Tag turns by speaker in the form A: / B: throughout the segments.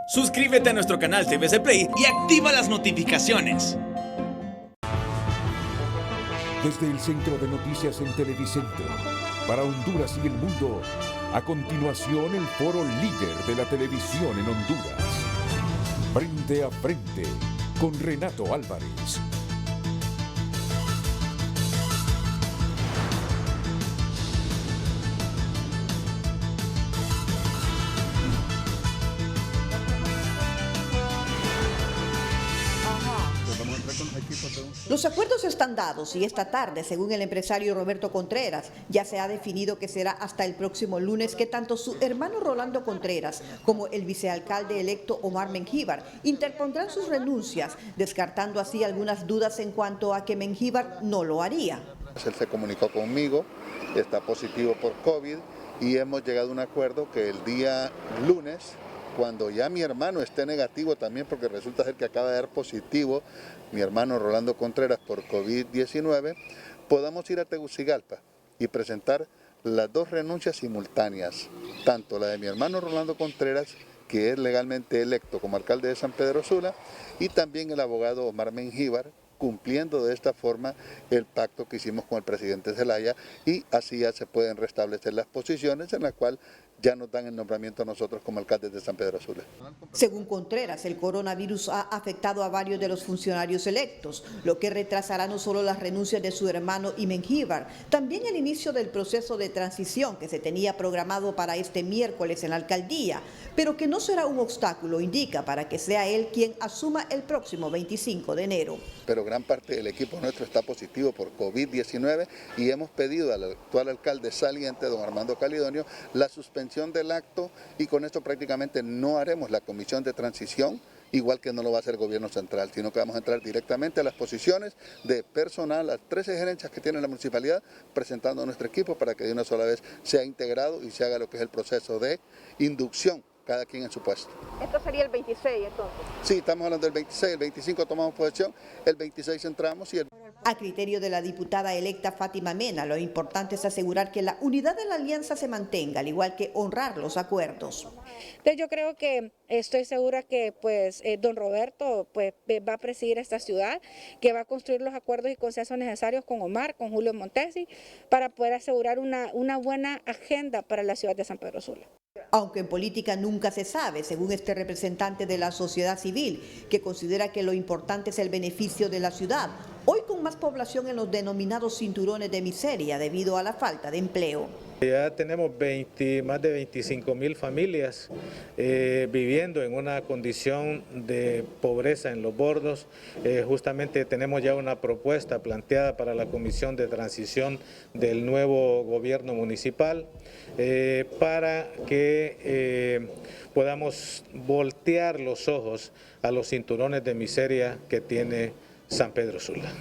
A: Suscríbete a nuestro canal TVC Play y activa las notificaciones.
B: Desde el Centro de Noticias en Televicentro, para Honduras y el mundo, a continuación el foro líder de la televisión en Honduras. Frente a frente, con Renato Álvarez.
C: Los acuerdos están dados y esta tarde, según el empresario Roberto Contreras, ya se ha definido que será hasta el próximo lunes que tanto su hermano Rolando Contreras como el vicealcalde electo Omar Mengíbar interpondrán sus renuncias, descartando así algunas dudas en cuanto a que Mengíbar no lo haría.
D: Él se comunicó conmigo, está positivo por COVID y hemos llegado a un acuerdo que el día lunes, cuando ya mi hermano esté negativo también, porque resulta ser que acaba de dar positivo mi hermano Rolando Contreras por COVID-19, podamos ir a Tegucigalpa y presentar las dos renuncias simultáneas, tanto la de mi hermano Rolando Contreras, que es legalmente electo como alcalde de San Pedro Sula, y también el abogado Omar Mengíbar, cumpliendo de esta forma el pacto que hicimos con el presidente Zelaya, y así ya se pueden restablecer las posiciones en las cuales ya nos dan el nombramiento a nosotros como alcaldes de San Pedro Sula.
C: Según Contreras, el coronavirus ha afectado a varios de los funcionarios electos, lo que retrasará no solo las renuncias de su hermano y Mengíbar, también el inicio del proceso de transición que se tenía programado para este miércoles en la alcaldía, pero que no será un obstáculo, indica, para que sea él quien asuma el próximo 25 de enero.
D: Pero gran parte del equipo nuestro está positivo por COVID-19 y hemos pedido al actual alcalde saliente, don Armando Calidonio, la suspensión del acto, y con esto prácticamente no haremos la comisión de transición, igual que no lo va a hacer el gobierno central, sino que vamos a entrar directamente a las posiciones de personal, a 13 gerencias que tiene la municipalidad, presentando a nuestro equipo para que de una sola vez sea integrado y se haga lo que es el proceso de inducción, cada quien en su puesto.
E: ¿Esto sería el 26 entonces?
D: Sí, estamos hablando del 26, el 25 tomamos posesión, el 26 entramos y el...
C: A criterio de la diputada electa Fátima Mena, lo importante es asegurar que la unidad de la alianza se mantenga, al igual que honrar los acuerdos.
E: Entonces yo creo que estoy segura que don Roberto va a presidir esta ciudad, que va a construir los acuerdos y consensos necesarios con Omar, con Julio Montesi, para poder asegurar una buena agenda para la ciudad de San Pedro Sula.
C: Aunque en política nunca se sabe, según este representante de la sociedad civil, que considera que lo importante es el beneficio de la ciudad, hoy con más población en los denominados cinturones de miseria debido a la falta de empleo.
F: Ya tenemos más de 25,000 familias viviendo en una condición de pobreza en los bordos. Justamente tenemos ya una propuesta planteada para la Comisión de Transición del nuevo gobierno municipal para que podamos voltear los ojos a los cinturones de miseria que tiene San Pedro Sula.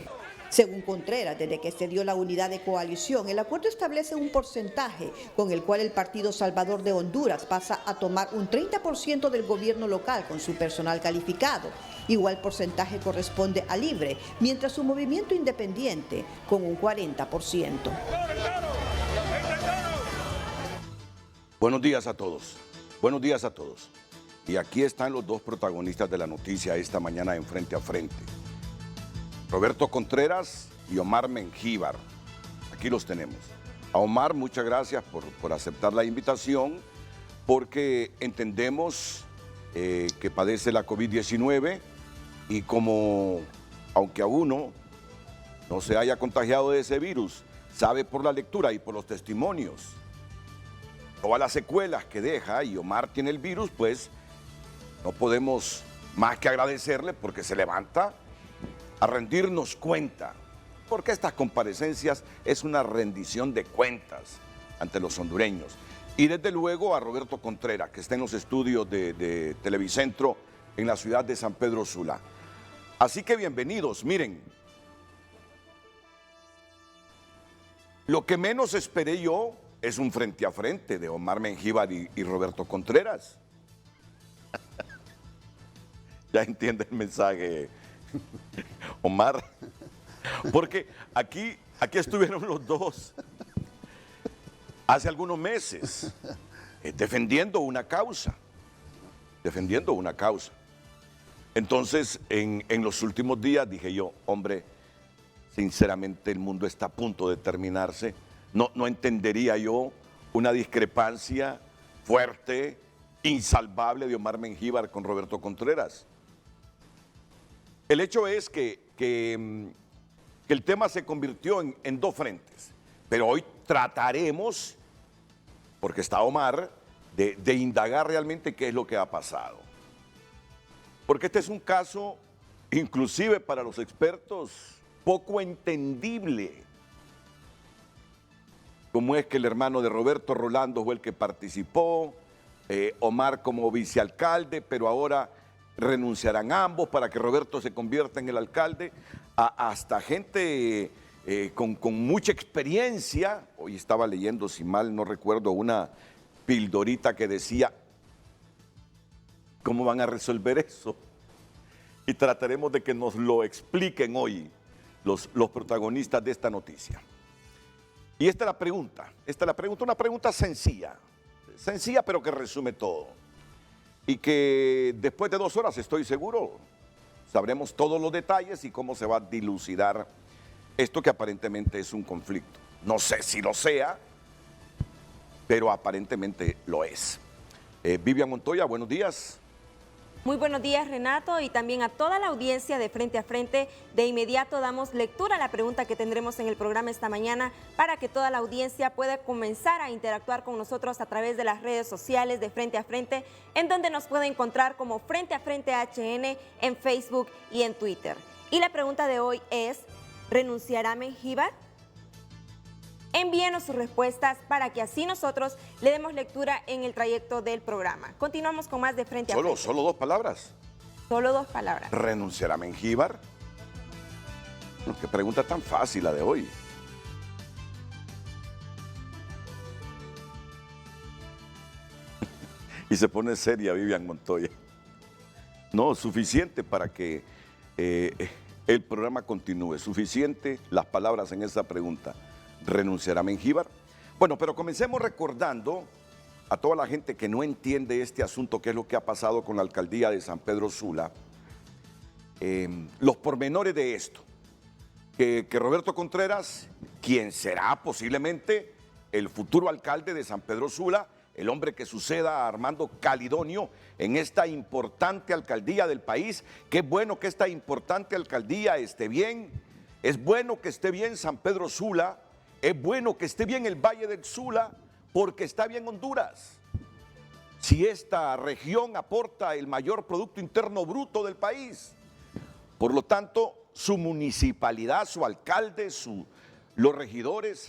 C: Según Contreras, desde que se dio la unidad de coalición, el acuerdo establece un porcentaje con el cual el Partido Salvador de Honduras pasa a tomar un 30% del gobierno local con su personal calificado. Igual porcentaje corresponde a Libre, mientras su movimiento independiente con un 40%.
G: Buenos días a todos. Buenos días a todos. Y aquí están los dos protagonistas de la noticia esta mañana en Frente a Frente. Roberto Contreras y Omar Mengíbar. Aquí los tenemos. A Omar, muchas gracias por aceptar la invitación, porque entendemos que padece la COVID-19 y como, aunque a uno no se haya contagiado de ese virus, sabe por la lectura y por los testimonios todas las secuelas que deja, y Omar tiene el virus, pues no podemos más que agradecerle porque se levanta a rendirnos cuenta, porque estas comparecencias es una rendición de cuentas ante los hondureños. Y desde luego a Roberto Contreras, que está en los estudios de Televicentro en la ciudad de San Pedro Sula. Así que bienvenidos. Miren, lo que menos esperé yo es un frente a frente de Omar Mengíbar y Roberto Contreras. Ya entiende el mensaje, Omar, porque aquí estuvieron los dos hace algunos meses defendiendo una causa. defendiendo una causa. Entonces, en los últimos días dije yo, hombre, sinceramente el mundo está a punto de terminarse. No entendería yo una discrepancia fuerte, insalvable de Omar Mengíbar con Roberto Contreras. El hecho es que el tema se convirtió en dos frentes, pero hoy trataremos, porque está Omar, de indagar realmente qué es lo que ha pasado. Porque este es un caso, inclusive para los expertos, poco entendible. Cómo es que el hermano de Roberto, Rolando, fue el que participó, Omar como vicealcalde, pero ahora renunciarán ambos para que Roberto se convierta en el alcalde, hasta gente con mucha experiencia. Hoy estaba leyendo, si mal no recuerdo, una pildorita que decía, ¿cómo van a resolver eso? Y trataremos de que nos lo expliquen hoy los protagonistas de esta noticia. Y esta es la pregunta, una pregunta sencilla pero que resume todo. Y que después de 2 horas, estoy seguro, sabremos todos los detalles y cómo se va a dilucidar esto que aparentemente es un conflicto. No sé si lo sea, pero aparentemente lo es. Vivian Montoya, buenos días.
H: Muy buenos días, Renato, y también a toda la audiencia de Frente a Frente. De inmediato damos lectura a la pregunta que tendremos en el programa esta mañana para que toda la audiencia pueda comenzar a interactuar con nosotros a través de las redes sociales de Frente a Frente, en donde nos puede encontrar como Frente a Frente HN en Facebook y en Twitter. Y la pregunta de hoy es, ¿renunciará Mengíbar? Envíenos sus respuestas para que así nosotros le demos lectura en el trayecto del programa. Continuamos con más de Frente a Frente.
G: ¿Solo 2 palabras?
H: Solo 2 palabras.
G: ¿Renunciará Mengíbar? No, qué pregunta tan fácil la de hoy. Y se pone seria Vivian Montoya. No, suficiente para que el programa continúe. Suficiente las palabras en esa pregunta. ¿Renunciará Mengíbar? Bueno, pero comencemos recordando a toda la gente que no entiende este asunto, qué es lo que ha pasado con la alcaldía de San Pedro Sula, los pormenores de esto. Que Roberto Contreras, quien será posiblemente el futuro alcalde de San Pedro Sula, el hombre que suceda a Armando Calidonio en esta importante alcaldía del país. Qué bueno que esta importante alcaldía esté bien, es bueno que esté bien San Pedro Sula, es bueno que esté bien el Valle del Sula, porque está bien Honduras. Si esta región aporta el mayor Producto Interno Bruto del país, por lo tanto, su municipalidad, su alcalde, los regidores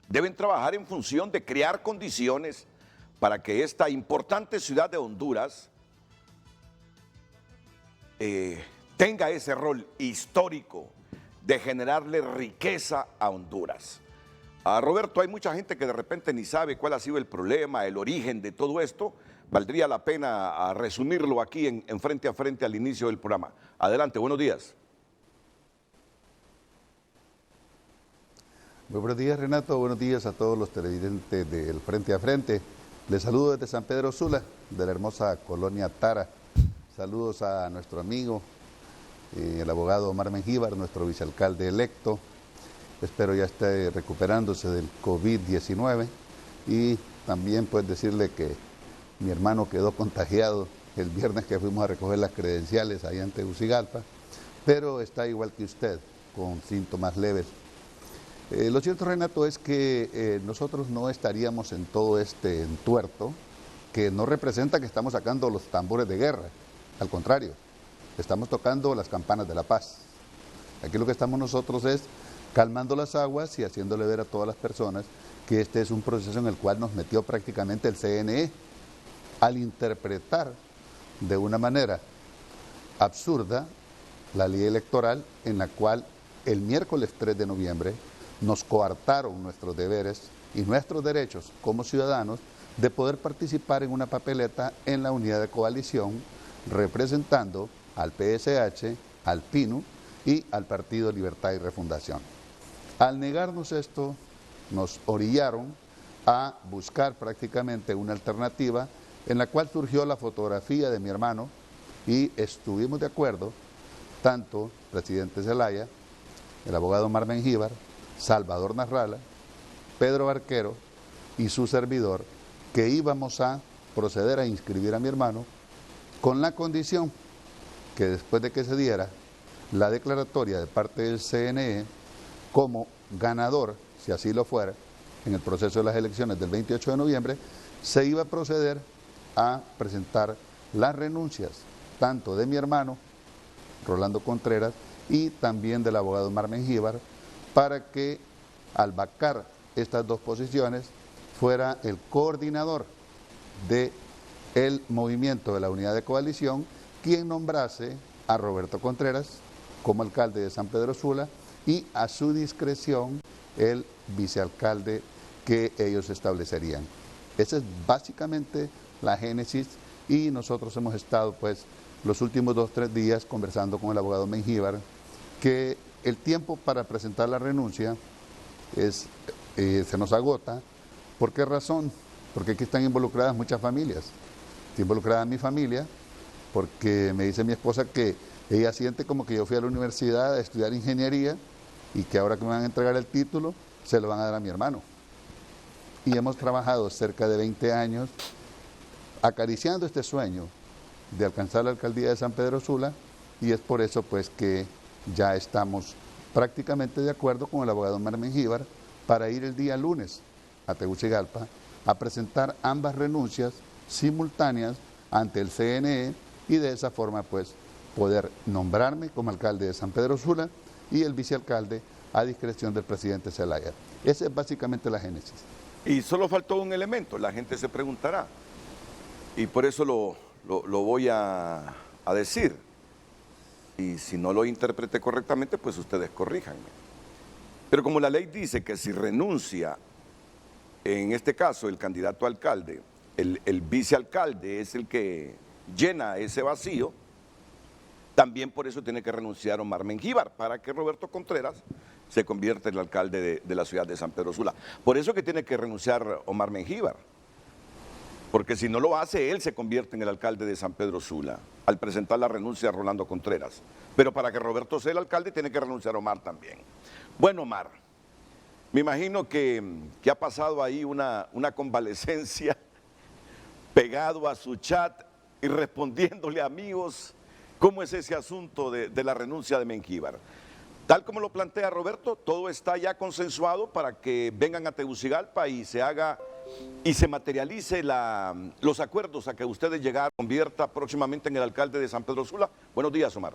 G: deben trabajar en función de crear condiciones para que esta importante ciudad de Honduras tenga ese rol histórico de generarle riqueza a Honduras. A Roberto, hay mucha gente que de repente ni sabe cuál ha sido el problema, el origen de todo esto. Valdría la pena resumirlo aquí en Frente a Frente al inicio del programa. Adelante, buenos días.
I: Muy buenos días, Renato. Buenos días a todos los televidentes del Frente a Frente. Les saludo desde San Pedro Sula, de la hermosa colonia Tara. Saludos a nuestro amigo, el abogado Omar Mengíbar, nuestro vicealcalde electo. Espero ya esté recuperándose del COVID-19 y también pues decirle que mi hermano quedó contagiado el viernes que fuimos a recoger las credenciales allá en Tegucigalpa, pero está igual que usted, con síntomas leves. Lo cierto, Renato, es que nosotros no estaríamos en todo este entuerto, que no representa que estamos sacando los tambores de guerra, al contrario, estamos tocando las campanas de la paz. Aquí lo que estamos nosotros es calmando las aguas y haciéndole ver a todas las personas que este es un proceso en el cual nos metió prácticamente el CNE al interpretar de una manera absurda la ley electoral, en la cual el miércoles 3 de noviembre nos coartaron nuestros deberes y nuestros derechos como ciudadanos de poder participar en una papeleta en la unidad de coalición representando al PSH, al PINU y al Partido Libertad y Refundación. Al negarnos esto, nos orillaron a buscar prácticamente una alternativa en la cual surgió la fotografía de mi hermano y estuvimos de acuerdo, tanto el presidente Zelaya, el abogado Omar Mengíbar, Salvador Narrala, Pedro Barquero y su servidor, que íbamos a proceder a inscribir a mi hermano con la condición que después de que se diera la declaratoria de parte del CNE como ganador, si así lo fuera, en el proceso de las elecciones del 28 de noviembre, se iba a proceder a presentar las renuncias, tanto de mi hermano, Rolando Contreras, y también del abogado Omar Mengíbar, para que al vacar estas dos posiciones fuera el coordinador del movimiento de la unidad de coalición quien nombrase a Roberto Contreras como alcalde de San Pedro Sula y a su discreción el vicealcalde que ellos establecerían. Esa es básicamente la génesis y nosotros hemos estado pues los últimos 2 o 3 días conversando con el abogado Mengíbar que el tiempo para presentar la renuncia se nos agota. ¿Por qué razón? Porque aquí están involucradas muchas familias. Está involucrada mi familia porque me dice mi esposa que ella siente como que yo fui a la universidad a estudiar ingeniería y que ahora que me van a entregar el título se lo van a dar a mi hermano. Y hemos trabajado cerca de 20 años acariciando este sueño de alcanzar la alcaldía de San Pedro Sula y es por eso pues que ya estamos prácticamente de acuerdo con el abogado Omar Mengíbar para ir el día lunes a Tegucigalpa a presentar ambas renuncias simultáneas ante el CNE y de esa forma pues poder nombrarme como alcalde de San Pedro Sula y el vicealcalde a discreción del presidente Zelaya. Esa es básicamente la génesis.
G: Y solo faltó un elemento, la gente se preguntará, y por eso lo voy a decir. Y si no lo interpreté correctamente, pues ustedes corríjanme. Pero como la ley dice que si renuncia, en este caso el candidato a alcalde, el vicealcalde es el que llena ese vacío, también por eso tiene que renunciar Omar Mengíbar, para que Roberto Contreras se convierta en el alcalde de la ciudad de San Pedro Sula. Por eso que tiene que renunciar Omar Mengíbar, porque si no lo hace, él se convierte en el alcalde de San Pedro Sula, al presentar la renuncia a Rolando Contreras. Pero para que Roberto sea el alcalde, tiene que renunciar Omar también. Bueno, Omar, me imagino que ha pasado ahí una convalecencia pegado a su chat y respondiéndole a amigos. ¿Cómo es ese asunto de la renuncia de Mengíbar? Tal como lo plantea Roberto, todo está ya consensuado para que vengan a Tegucigalpa y se haga y se materialice los acuerdos a que ustedes llegaron, convierta próximamente en el alcalde de San Pedro Sula. Buenos días, Omar.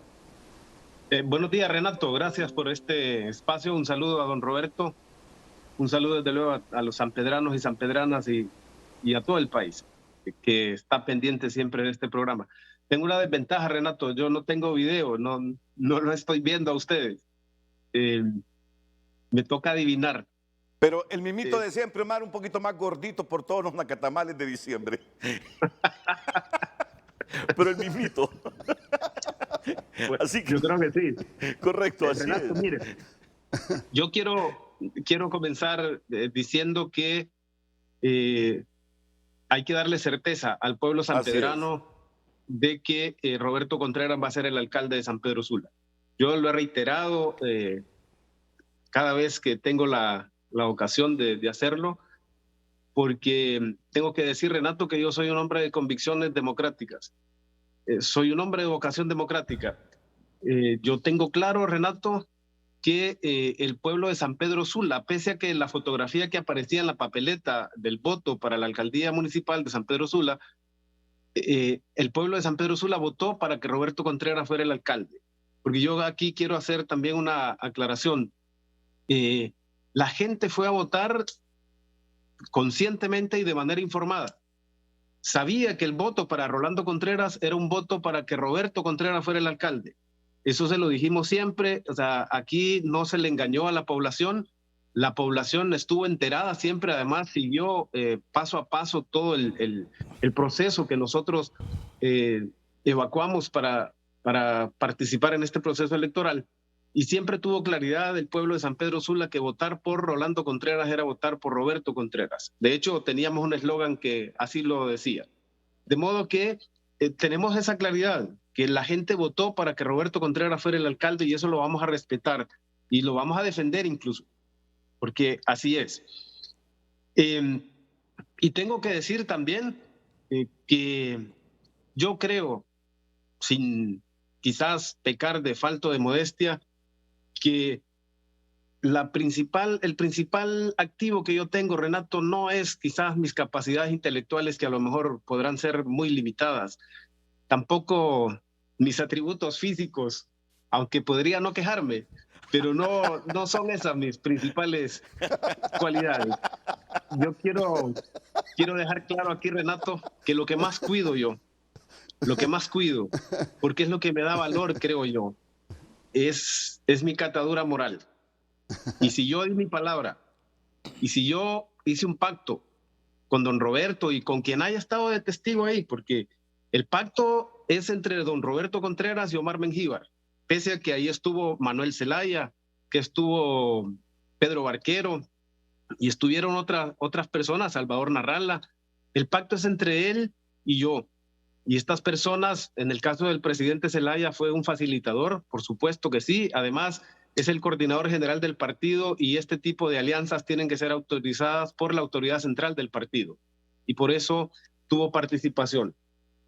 J: Buenos días, Renato. Gracias por este espacio. Un saludo a don Roberto. Un saludo desde luego a los sanpedranos y sanpedranas y a todo el país que está pendiente siempre de este programa. Tengo una desventaja, Renato. Yo no tengo video, no lo estoy viendo a ustedes. Me toca adivinar.
G: Pero el mimito de siempre, Omar, un poquito más gordito por todos los nacatamales de diciembre. Pero el mimito. Así que,
J: yo creo que sí.
G: Correcto, así
J: Renato,
G: es.
J: Mire, yo quiero comenzar diciendo que hay que darle certeza al pueblo sanpedrano de que Roberto Contreras va a ser el alcalde de San Pedro Sula. Yo lo he reiterado cada vez que tengo la ocasión de hacerlo, porque tengo que decir, Renato, que yo soy un hombre de convicciones democráticas. Soy un hombre de vocación democrática. Yo tengo claro, Renato, que el pueblo de San Pedro Sula, pese a que la fotografía que aparecía en la papeleta del voto para la alcaldía municipal de San Pedro Sula, el pueblo de San Pedro Sula votó para que Roberto Contreras fuera el alcalde. Porque yo aquí quiero hacer también una aclaración. La gente fue a votar conscientemente y de manera informada. Sabía que el voto para Rolando Contreras era un voto para que Roberto Contreras fuera el alcalde. Eso se lo dijimos siempre. O sea, aquí no se le engañó a la población. La población estuvo enterada siempre, además siguió paso a paso todo el proceso que nosotros evacuamos para participar en este proceso electoral. Y siempre tuvo claridad el pueblo de San Pedro Sula que votar por Rolando Contreras era votar por Roberto Contreras. De hecho, teníamos un eslogan que así lo decía. De modo que tenemos esa claridad, que la gente votó para que Roberto Contreras fuera el alcalde y eso lo vamos a respetar y lo vamos a defender incluso, porque así es. Y tengo que decir también que yo creo, sin quizás pecar de falto de modestia, que el principal activo que yo tengo, Renato, no es quizás mis capacidades intelectuales, que a lo mejor podrán ser muy limitadas, tampoco mis atributos físicos, aunque podría no quejarme, pero no son esas mis principales cualidades. Yo quiero dejar claro aquí, Renato, que lo que más cuido yo, porque es lo que me da valor, creo yo, es mi catadura moral. Y si yo di mi palabra, y si yo hice un pacto con don Roberto y con quien haya estado de testigo ahí, porque el pacto es entre don Roberto Contreras y Omar Mengíbar, pese a que ahí estuvo Manuel Zelaya, que estuvo Pedro Barquero, y estuvieron otras personas, Salvador Narrala. El pacto es entre él y yo. Y estas personas, en el caso del presidente Zelaya, fue un facilitador, por supuesto que sí. Además, es el coordinador general del partido y este tipo de alianzas tienen que ser autorizadas por la autoridad central del partido. Y por eso tuvo participación.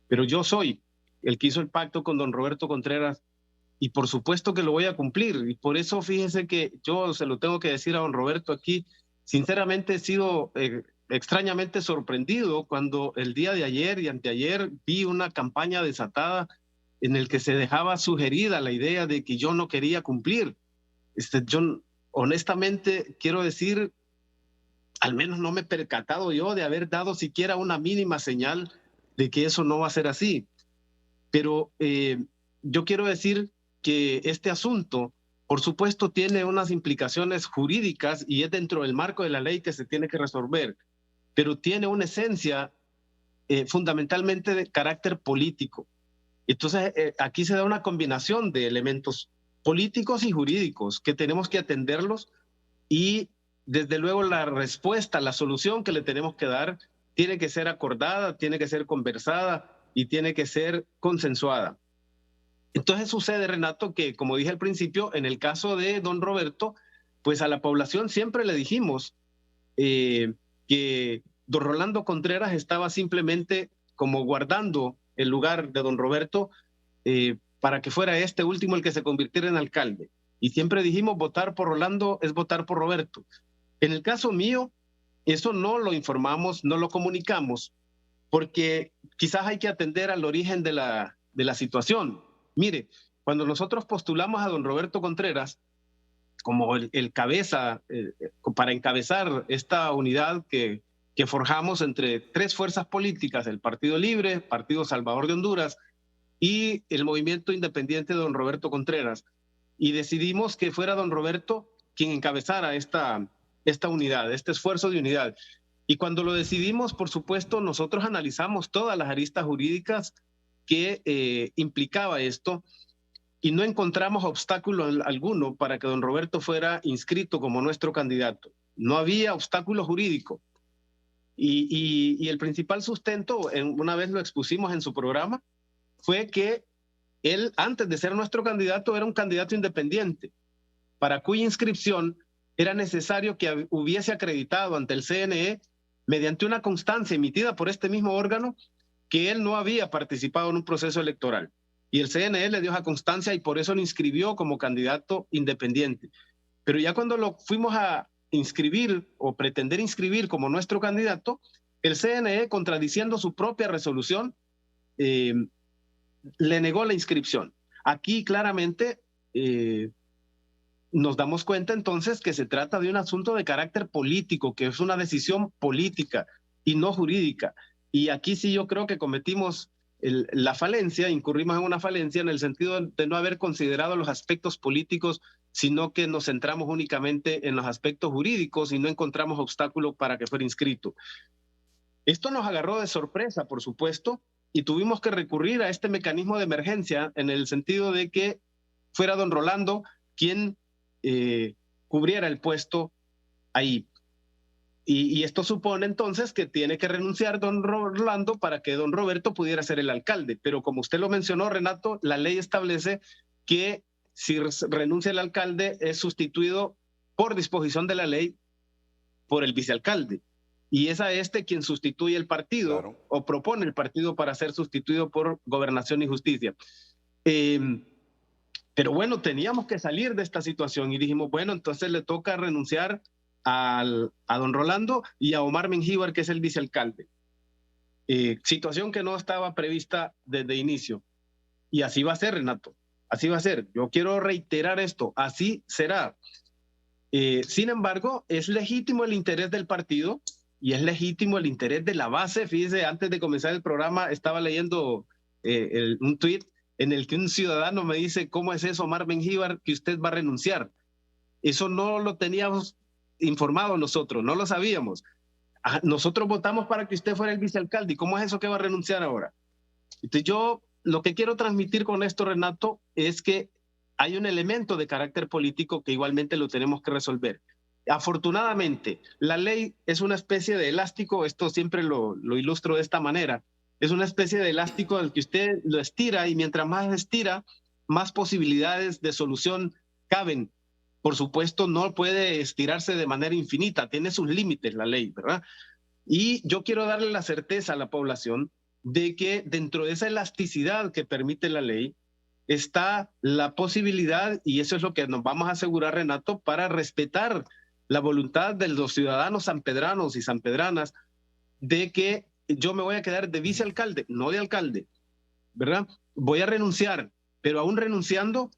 J: Pero yo soy el que hizo el pacto con don Roberto Contreras y por supuesto que lo voy a cumplir. Y por eso fíjese que yo se lo tengo que decir a don Roberto aquí. Sinceramente he sido extrañamente sorprendido cuando el día de ayer y anteayer vi una campaña desatada en el que se dejaba sugerida la idea de que yo no quería cumplir. Yo honestamente quiero decir, al menos no me he percatado yo de haber dado siquiera una mínima señal de que eso no va a ser así. Pero yo quiero decir que este asunto, por supuesto, tiene unas implicaciones jurídicas y es dentro del marco de la ley que se tiene que resolver, pero tiene una esencia fundamentalmente de carácter político. Entonces, aquí se da una combinación de elementos políticos y jurídicos que tenemos que atenderlos y, desde luego, la respuesta, la solución que le tenemos que dar tiene que ser acordada, tiene que ser conversada y tiene que ser consensuada. Entonces sucede, Renato, que como dije al principio, en el caso de don Roberto, pues a la población siempre le dijimos que don Rolando Contreras estaba simplemente como guardando el lugar de don Roberto para que fuera este último el que se convirtiera en alcalde. Y siempre dijimos, votar por Rolando es votar por Roberto. En el caso mío, eso no lo informamos, no lo comunicamos, porque quizás hay que atender al origen de la situación. Mire, cuando nosotros postulamos a don Roberto Contreras como el cabeza, para encabezar esta unidad que forjamos entre tres fuerzas políticas, el Partido Libre, Partido Salvador de Honduras y el Movimiento Independiente de don Roberto Contreras, y decidimos que fuera don Roberto quien encabezara esta unidad, este esfuerzo de unidad. Y cuando lo decidimos, por supuesto, nosotros analizamos todas las aristas jurídicas que implicaba esto y no encontramos obstáculo alguno para que don Roberto fuera inscrito como nuestro candidato. No había obstáculo jurídico. Y el principal sustento, una vez lo expusimos en su programa, fue que él, antes de ser nuestro candidato, era un candidato independiente, para cuya inscripción era necesario que hubiese acreditado ante el CNE, mediante una constancia emitida por este mismo órgano, que él no había participado en un proceso electoral. Y el CNE le dio esa constancia y por eso lo inscribió como candidato independiente. Pero ya cuando lo fuimos a inscribir o pretender inscribir como nuestro candidato, el CNE, contradiciendo su propia resolución, le negó la inscripción. Aquí claramente nos damos cuenta entonces que se trata de un asunto de carácter político, que es una decisión política y no jurídica. Y aquí sí yo creo que cometimos la falencia, incurrimos en una falencia en el sentido de no haber considerado los aspectos políticos, sino que nos centramos únicamente en los aspectos jurídicos y no encontramos obstáculo para que fuera inscrito. Esto nos agarró de sorpresa, por supuesto, y tuvimos que recurrir a este mecanismo de emergencia en el sentido de que fuera don Rolando quien cubriera el puesto ahí. Y esto supone entonces que tiene que renunciar don Orlando para que don Roberto pudiera ser el alcalde. Pero como usted lo mencionó, Renato, la ley establece que si renuncia el alcalde es sustituido por disposición de la ley por el vicealcalde. Y es a este quien sustituye el partido, claro, o propone el partido para ser sustituido por Gobernación y Justicia. Pero bueno, teníamos que salir de esta situación y dijimos, bueno, entonces le toca renunciar a don Rolando y a Omar Mengíbar, que es el vicealcalde. Situación que no estaba prevista desde inicio. Y así va a ser, Renato. Así va a ser. Yo quiero reiterar esto. Así será. Sin embargo, es legítimo el interés del partido y es legítimo el interés de la base. Fíjese, antes de comenzar el programa estaba leyendo un tuit en el que un ciudadano me dice, ¿cómo es eso, Omar Mengíbar, que usted va a renunciar? Eso no lo teníamos informado nosotros, no lo sabíamos. Nosotros votamos para que usted fuera el vicealcalde. ¿Y cómo es eso que va a renunciar ahora? Entonces yo lo que quiero transmitir con esto, Renato, es que hay un elemento de carácter político que igualmente lo tenemos que resolver. Afortunadamente, la ley es una especie de elástico, esto siempre lo ilustro de esta manera, es una especie de elástico al que usted lo estira y mientras más estira, más posibilidades de solución caben. Por supuesto, no puede estirarse de manera infinita, tiene sus límites la ley, ¿verdad? Y yo quiero darle la certeza a la población de que dentro de esa elasticidad que permite la ley está la posibilidad, y eso es lo que nos vamos a asegurar, Renato, para respetar la voluntad de los ciudadanos sanpedranos y sanpedranas de que yo me voy a quedar de vicealcalde, no de alcalde, ¿verdad? Voy a renunciar, pero aún renunciando,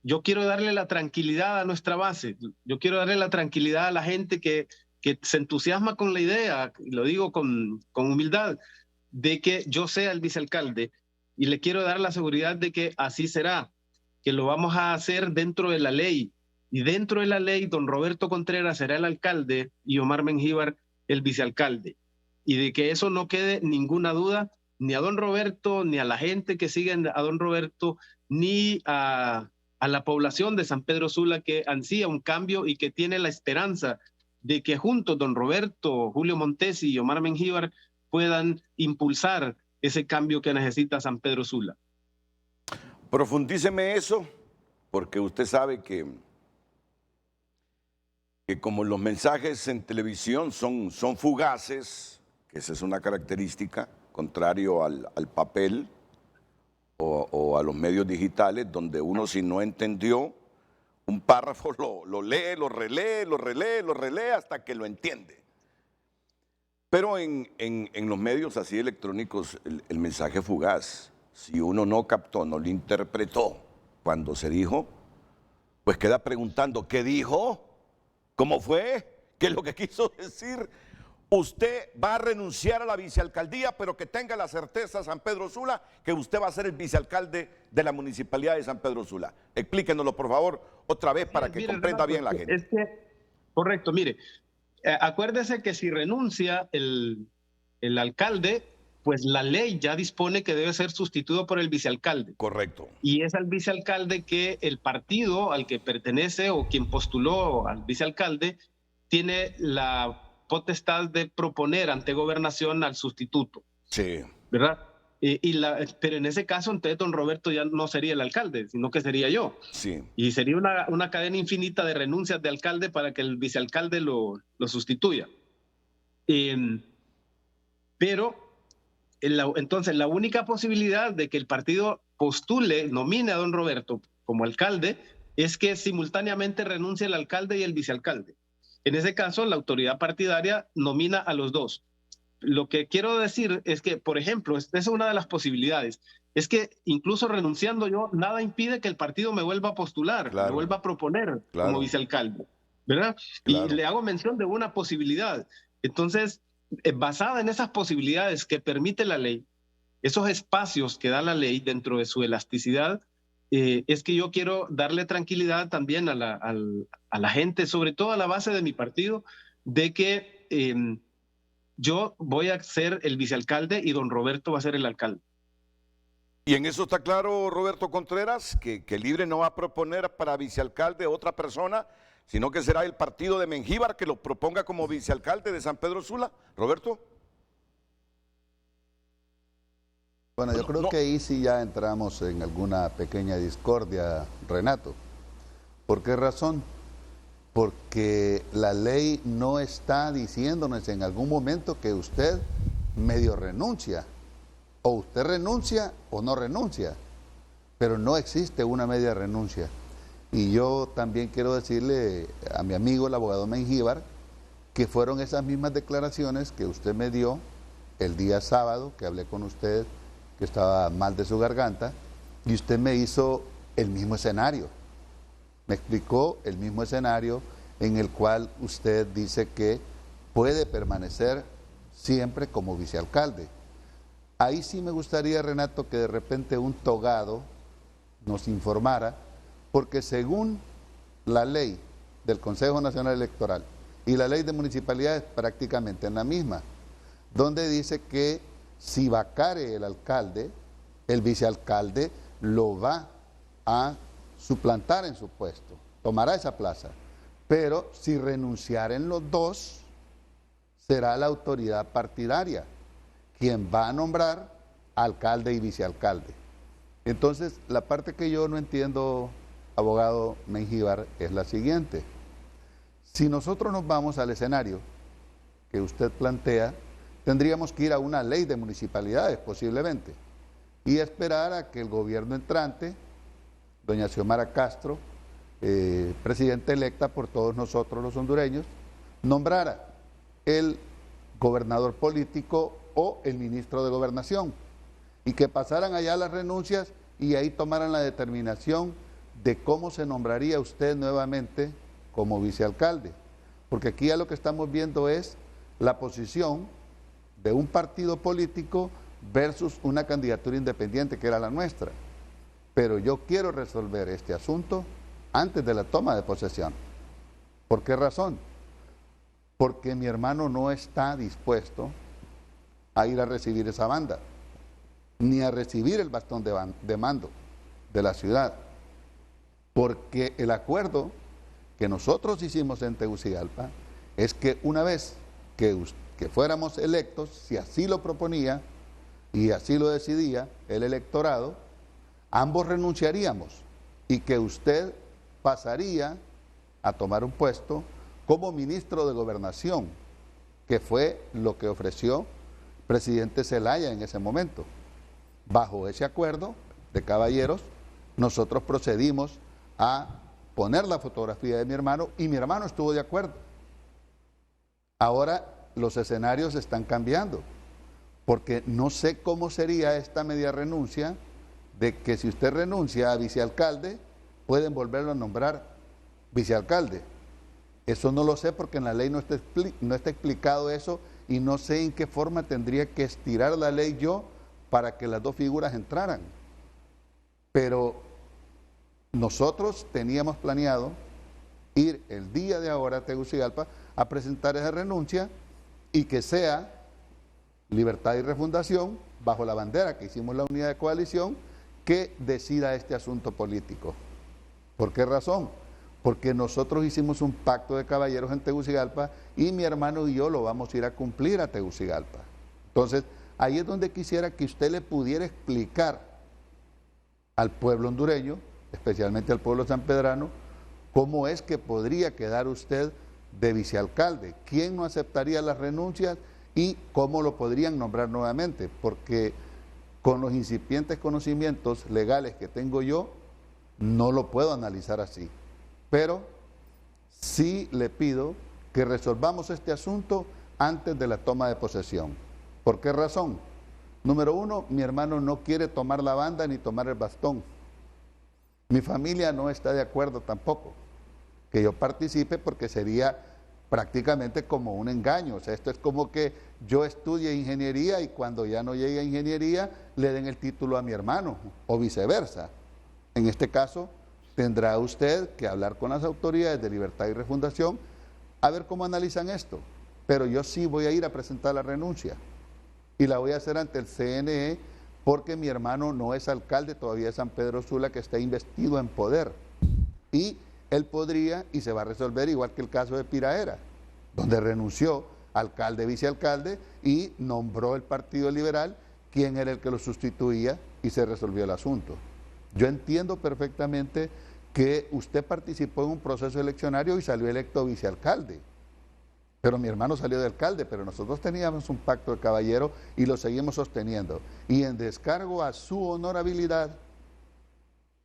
J: yo quiero darle la tranquilidad a nuestra base, yo quiero darle la tranquilidad a la gente que se entusiasma con la idea, y lo digo con humildad, de que yo sea el vicealcalde y le quiero dar la seguridad de que así será, que lo vamos a hacer dentro de la ley. Y dentro de la ley, don Roberto Contreras será el alcalde y Omar Mengíbar el vicealcalde. Y de que eso no quede ninguna duda, ni a don Roberto, ni a la gente que sigue a don Roberto, ni a la población de San Pedro Sula que ansía un cambio y que tiene la esperanza de que juntos don Roberto, Julio Montesi y Omar Mengíbar puedan impulsar ese cambio que necesita San Pedro Sula.
G: Profundíceme eso, porque usted sabe que como los mensajes en televisión son fugaces, que esa es una característica, contrario al papel o a los medios digitales, donde uno si no entendió un párrafo lo lee, lo relee hasta que lo entiende. Pero en los medios así electrónicos el mensaje fugaz, si uno no captó, no lo interpretó cuando se dijo, pues queda preguntando, ¿qué dijo? ¿Cómo fue? ¿Qué es lo que quiso decir? Usted va a renunciar a la vicealcaldía, pero que tenga la certeza, San Pedro Sula, que usted va a ser el vicealcalde de la municipalidad de San Pedro Sula. Explíquenoslo, por favor, otra vez para que comprenda bien la gente.
J: Correcto, mire. Acuérdese que si renuncia el alcalde, pues la ley ya dispone que debe ser sustituido por el vicealcalde.
G: Correcto.
J: Y es al vicealcalde que el partido al que pertenece o quien postuló al vicealcalde tiene la potestad de proponer ante gobernación al sustituto.
G: Sí.
J: ¿Verdad? Pero en ese caso, entonces don Roberto ya no sería el alcalde, sino que sería yo.
G: Sí.
J: Y sería una cadena infinita de renuncias de alcalde para que el vicealcalde lo sustituya. Pero entonces la única posibilidad de que el partido nomine a don Roberto como alcalde es que simultáneamente renuncie el alcalde y el vicealcalde. En ese caso, la autoridad partidaria nomina a los dos. Lo que quiero decir es que, por ejemplo, esa es una de las posibilidades, es que incluso renunciando yo, nada impide que el partido me vuelva a postular, me vuelva a proponer como vicealcalde, ¿verdad? Claro. Y le hago mención de una posibilidad. Entonces, basada en esas posibilidades que permite la ley, esos espacios que da la ley dentro de su elasticidad, es que yo quiero darle tranquilidad también a la gente, sobre todo a la base de mi partido, de que yo voy a ser el vicealcalde y don Roberto va a ser el alcalde.
G: Y en eso está claro, Roberto Contreras, que Libre no va a proponer para vicealcalde otra persona. sino que será el partido de Mengíbar que lo proponga como vicealcalde de San Pedro Sula. Roberto.
I: Bueno, yo creo que ahí sí ya entramos en alguna pequeña discordia, Renato. ¿Por qué razón? Porque la ley no está diciéndonos en algún momento que usted medio renuncia. O usted renuncia o no renuncia. Pero no existe una media renuncia. Y yo también quiero decirle a mi amigo el abogado Mengíbar que fueron esas mismas declaraciones que usted me dio el día sábado, que hablé con usted, que estaba mal de su garganta, y usted me hizo el mismo escenario. Me explicó el mismo escenario en el cual usted dice que puede permanecer siempre como vicealcalde. Ahí sí me gustaría, Renato, que de repente un togado nos informara, porque según la ley del Consejo Nacional Electoral y la ley de municipalidades prácticamente en la misma, donde dice que si vacare el alcalde, el vicealcalde lo va a suplantar en su puesto, tomará esa plaza. Pero si renunciaren los dos, será la autoridad partidaria quien va a nombrar alcalde y vicealcalde. Entonces, la parte que yo no entiendo, abogado Mengíbar, es la siguiente. Si nosotros nos vamos al escenario que usted plantea, tendríamos que ir a una ley de municipalidades, posiblemente, y esperar a que el gobierno entrante, doña Xiomara Castro, presidenta electa por todos nosotros los hondureños, nombrara el gobernador político o el ministro de Gobernación, y que pasaran allá las renuncias y ahí tomaran la determinación de cómo se nombraría usted nuevamente como vicealcalde. Porque aquí ya lo que estamos viendo es la posición de un partido político versus una candidatura independiente que era la nuestra. Pero yo quiero resolver este asunto antes de la toma de posesión. ¿Por qué razón? Porque mi hermano no está dispuesto a ir a recibir esa banda, ni a recibir el bastón de mando de la ciudad. Porque el acuerdo que nosotros hicimos en Tegucigalpa es que una vez que fuéramos electos, si así lo proponía y así lo decidía el electorado, ambos renunciaríamos y que usted pasaría a tomar un puesto como ministro de Gobernación, que fue lo que ofreció presidente Zelaya en ese momento. Bajo ese acuerdo de caballeros, nosotros procedimos a poner la fotografía de mi hermano y mi hermano estuvo de acuerdo. Ahora los escenarios están cambiando, porque no sé cómo sería esta media renuncia de que si usted renuncia a vicealcalde, pueden volverlo a nombrar vicealcalde. Eso no lo sé porque en la ley no está explicado eso y no sé en qué forma tendría que estirar la ley yo para que las dos figuras entraran. Pero nosotros teníamos planeado ir el día de ahora a Tegucigalpa a presentar esa renuncia y que sea Libertad y Refundación, bajo la bandera que hicimos la unidad de coalición, que decida este asunto político. ¿Por qué razón? Porque nosotros hicimos un pacto de caballeros en Tegucigalpa y mi hermano y yo lo vamos a ir a cumplir a Tegucigalpa. Entonces, ahí es donde quisiera que usted le pudiera explicar al pueblo hondureño, especialmente al pueblo sanpedrano, cómo es que podría quedar usted de vicealcalde, quién no aceptaría las renuncias y cómo lo podrían nombrar nuevamente, porque con los incipientes conocimientos legales que tengo yo, no lo puedo analizar así. Pero sí le pido que resolvamos este asunto antes de la toma de posesión. ¿Por qué razón? Número uno, mi hermano no quiere tomar la banda ni tomar el bastón. Mi familia no está de acuerdo tampoco que yo participe porque sería prácticamente como un engaño. O sea, esto es como que yo estudie ingeniería y cuando ya no llegue a ingeniería le den el título a mi hermano o viceversa. En este caso, tendrá usted que hablar con las autoridades de Libertad y Refundación a ver cómo analizan esto. Pero yo sí voy a ir a presentar la renuncia y la voy a hacer ante el CNE porque mi hermano no es alcalde todavía de San Pedro Sula, que está investido en poder. Y él podría y se va a resolver igual que el caso de Piraera, donde renunció alcalde, vicealcalde y nombró el Partido Liberal quién era el que lo sustituía y se resolvió el asunto. Yo entiendo perfectamente que usted participó en un proceso eleccionario y salió electo vicealcalde, pero mi hermano salió de alcalde, pero nosotros teníamos un pacto de caballero y lo seguimos sosteniendo. Y en descargo a su honorabilidad,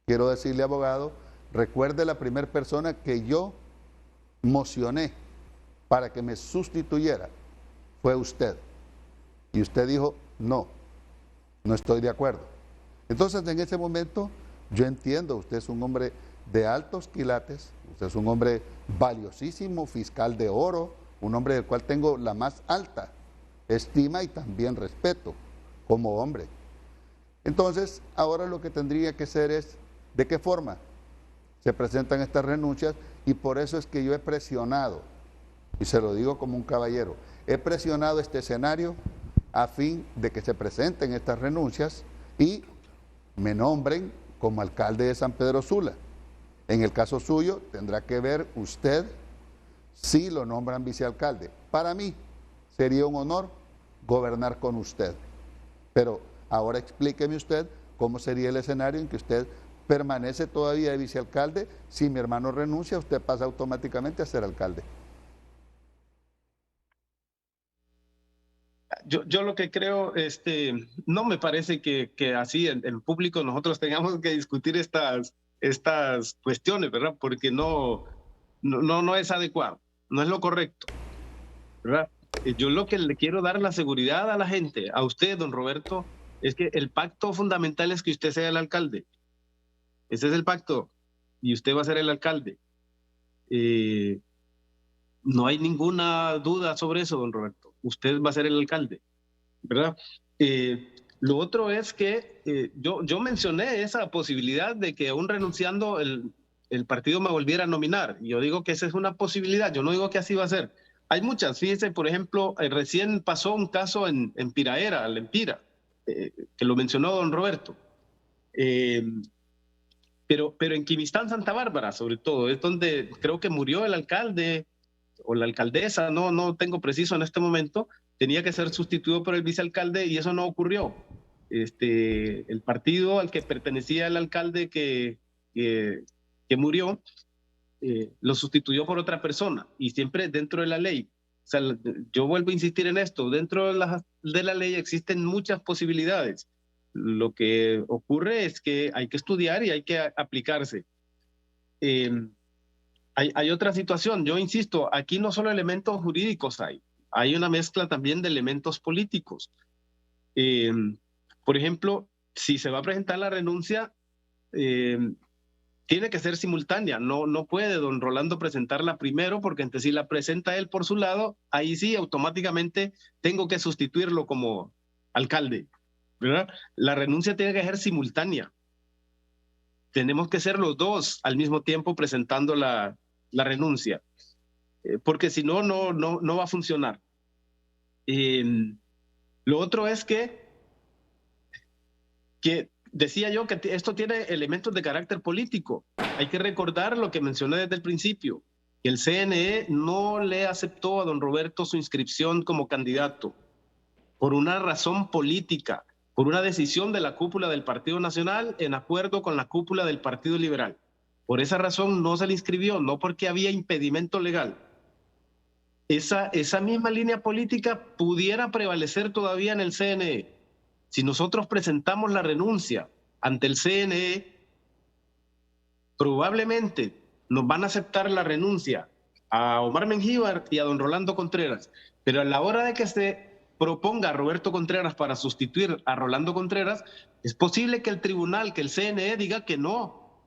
I: quiero decirle, abogado, recuerde la primera persona que yo mocioné para que me sustituyera, fue usted. Y usted dijo, no estoy de acuerdo. Entonces, en ese momento, yo entiendo, usted es un hombre de altos quilates, usted es un hombre valiosísimo, fiscal de oro, un hombre del cual tengo la más alta estima y también respeto como hombre. Entonces, ahora lo que tendría que ser es, ¿de qué forma se presentan estas renuncias? Y por eso es que yo he presionado, y se lo digo como un caballero, he presionado este escenario a fin de que se presenten estas renuncias y me nombren como alcalde de San Pedro Sula. En el caso suyo, tendrá que ver usted si lo nombran vicealcalde. Para mí sería un honor gobernar con usted. Pero ahora explíqueme usted cómo sería el escenario en que usted permanece todavía de vicealcalde. Si mi hermano renuncia, usted pasa automáticamente a ser alcalde.
J: Yo lo que creo, no me parece que así en público nosotros tengamos que discutir estas cuestiones, ¿verdad? Porque no es adecuado, no es lo correcto, ¿verdad? Yo lo que le quiero dar la seguridad a la gente, a usted, don Roberto, es que el pacto fundamental es que usted sea el alcalde. Ese es el pacto, y usted va a ser el alcalde. No hay ninguna duda sobre eso, don Roberto. Usted va a ser el alcalde, ¿verdad? Lo otro es que yo mencioné esa posibilidad de que aún renunciando el partido me volviera a nominar. Y yo digo que esa es una posibilidad, yo no digo que así va a ser. Hay muchas, fíjese, por ejemplo, recién pasó un caso en Piraera, el Empira, que lo mencionó don Roberto. Pero en Quimistán, Santa Bárbara, sobre todo, es donde creo que murió el alcalde o la alcaldesa, no tengo preciso en este momento, tenía que ser sustituido por el vicealcalde y eso no ocurrió. El partido al que pertenecía el alcalde que murió, lo sustituyó por otra persona y siempre dentro de la ley. O sea, yo vuelvo a insistir en esto, dentro de la ley existen muchas posibilidades. Lo que ocurre es que hay que estudiar y hay que aplicarse. Hay otra situación, yo insisto, aquí no solo elementos jurídicos hay una mezcla también de elementos políticos. Por ejemplo, si se va a presentar la renuncia, tiene que ser simultánea, no puede don Rolando presentarla primero, porque entonces si la presenta él por su lado, ahí sí automáticamente tengo que sustituirlo como alcalde, ¿verdad? La renuncia tiene que ser simultánea. Tenemos que ser los dos al mismo tiempo presentando la renuncia, porque si no va a funcionar. Lo otro es que decía yo que esto tiene elementos de carácter político. Hay que recordar lo que mencioné desde el principio, que el CNE no le aceptó a don Roberto su inscripción como candidato por una razón política, por una decisión de la cúpula del Partido Nacional en acuerdo con la cúpula del Partido Liberal. Por esa razón no se le inscribió, no porque había impedimento legal. Esa misma línea política pudiera prevalecer todavía en el CNE. Si nosotros presentamos la renuncia ante el CNE, probablemente nos van a aceptar la renuncia a Omar Mengíbar y a don Rolando Contreras, pero a la hora de que se proponga a Roberto Contreras para sustituir a Rolando Contreras, es posible que el tribunal, que el CNE diga que no,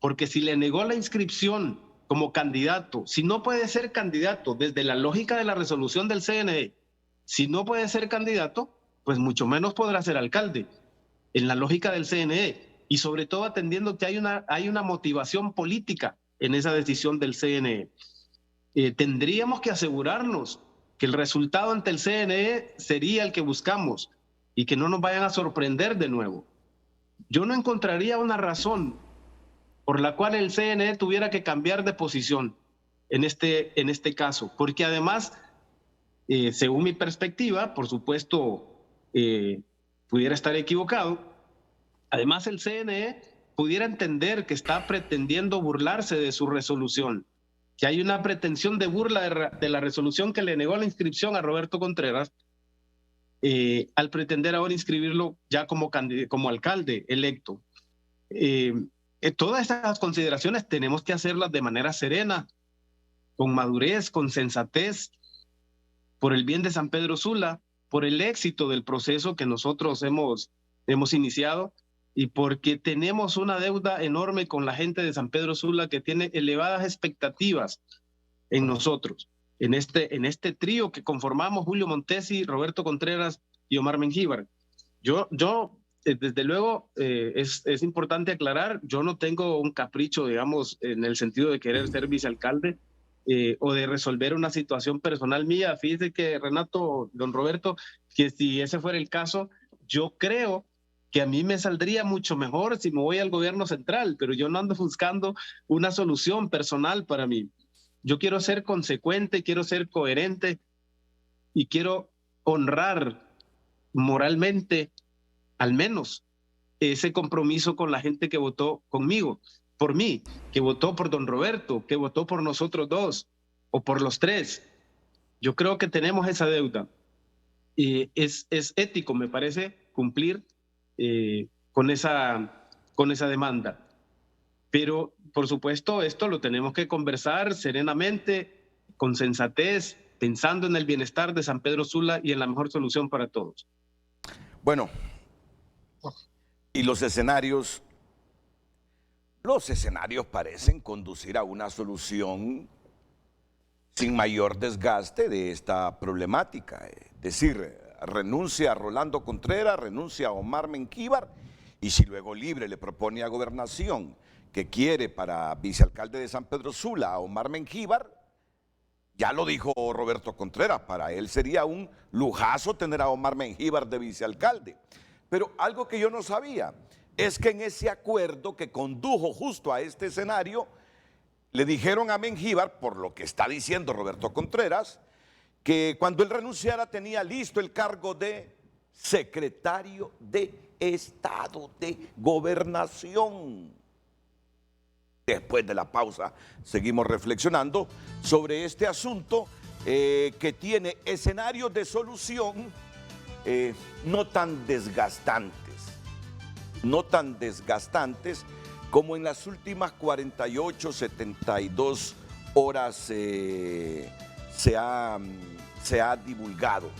J: porque si le negó la inscripción como candidato, si no puede ser candidato desde la lógica de la resolución del CNE, si no puede ser candidato, pues mucho menos podrá ser alcalde, en la lógica del CNE, y sobre todo atendiendo que hay una motivación política en esa decisión del CNE. Tendríamos que asegurarnos que el resultado ante el CNE sería el que buscamos y que no nos vayan a sorprender de nuevo. Yo no encontraría una razón por la cual el CNE tuviera que cambiar de posición en este caso, porque además, según mi perspectiva, por supuesto, pudiera estar equivocado, además el CNE pudiera entender que está pretendiendo burlarse de su resolución, que hay una pretensión de burla de la resolución que le negó la inscripción a Roberto Contreras, al pretender ahora inscribirlo ya como alcalde electo. Todas estas consideraciones tenemos que hacerlas de manera serena, con madurez, con sensatez, por el bien de San Pedro Sula, por el éxito del proceso que nosotros hemos iniciado y porque tenemos una deuda enorme con la gente de San Pedro Sula que tiene elevadas expectativas en nosotros, en este trío que conformamos Julio Montesi, Roberto Contreras y Omar Mengíbar. Yo desde luego, es importante aclarar, yo no tengo un capricho, digamos, en el sentido de querer ser vicealcalde o de resolver una situación personal mía. Fíjese que, Renato, don Roberto, que si ese fuera el caso, yo creo que a mí me saldría mucho mejor si me voy al gobierno central, pero yo no ando buscando una solución personal para mí. Yo quiero ser consecuente, quiero ser coherente y quiero honrar moralmente al menos ese compromiso con la gente que votó conmigo, por mí, que votó por don Roberto, que votó por nosotros dos o por los tres. Yo creo que tenemos esa deuda. Es ético, me parece, cumplir con esa demanda. Pero, por supuesto, esto lo tenemos que conversar serenamente, con sensatez, pensando en el bienestar de San Pedro Sula y en la mejor solución para todos.
G: Bueno, y los escenarios parecen conducir a una solución sin mayor desgaste de esta problemática. Es decir, renuncia a Rolando Contreras, renuncia a Omar Mengíbar, y si luego Libre le propone a Gobernación que quiere para vicealcalde de San Pedro Sula a Omar Mengíbar, ya lo dijo Roberto Contreras, para él sería un lujazo tener a Omar Mengíbar de vicealcalde. Pero algo que yo no sabía es que en ese acuerdo que condujo justo a este escenario, le dijeron a Mengíbar, por lo que está diciendo Roberto Contreras, que cuando él renunciara tenía listo el cargo de secretario de Estado de Gobernación. Después de la pausa seguimos reflexionando sobre este asunto que tiene escenarios de solución no tan desgastantes como en las últimas 48, 72 horas se ha divulgado.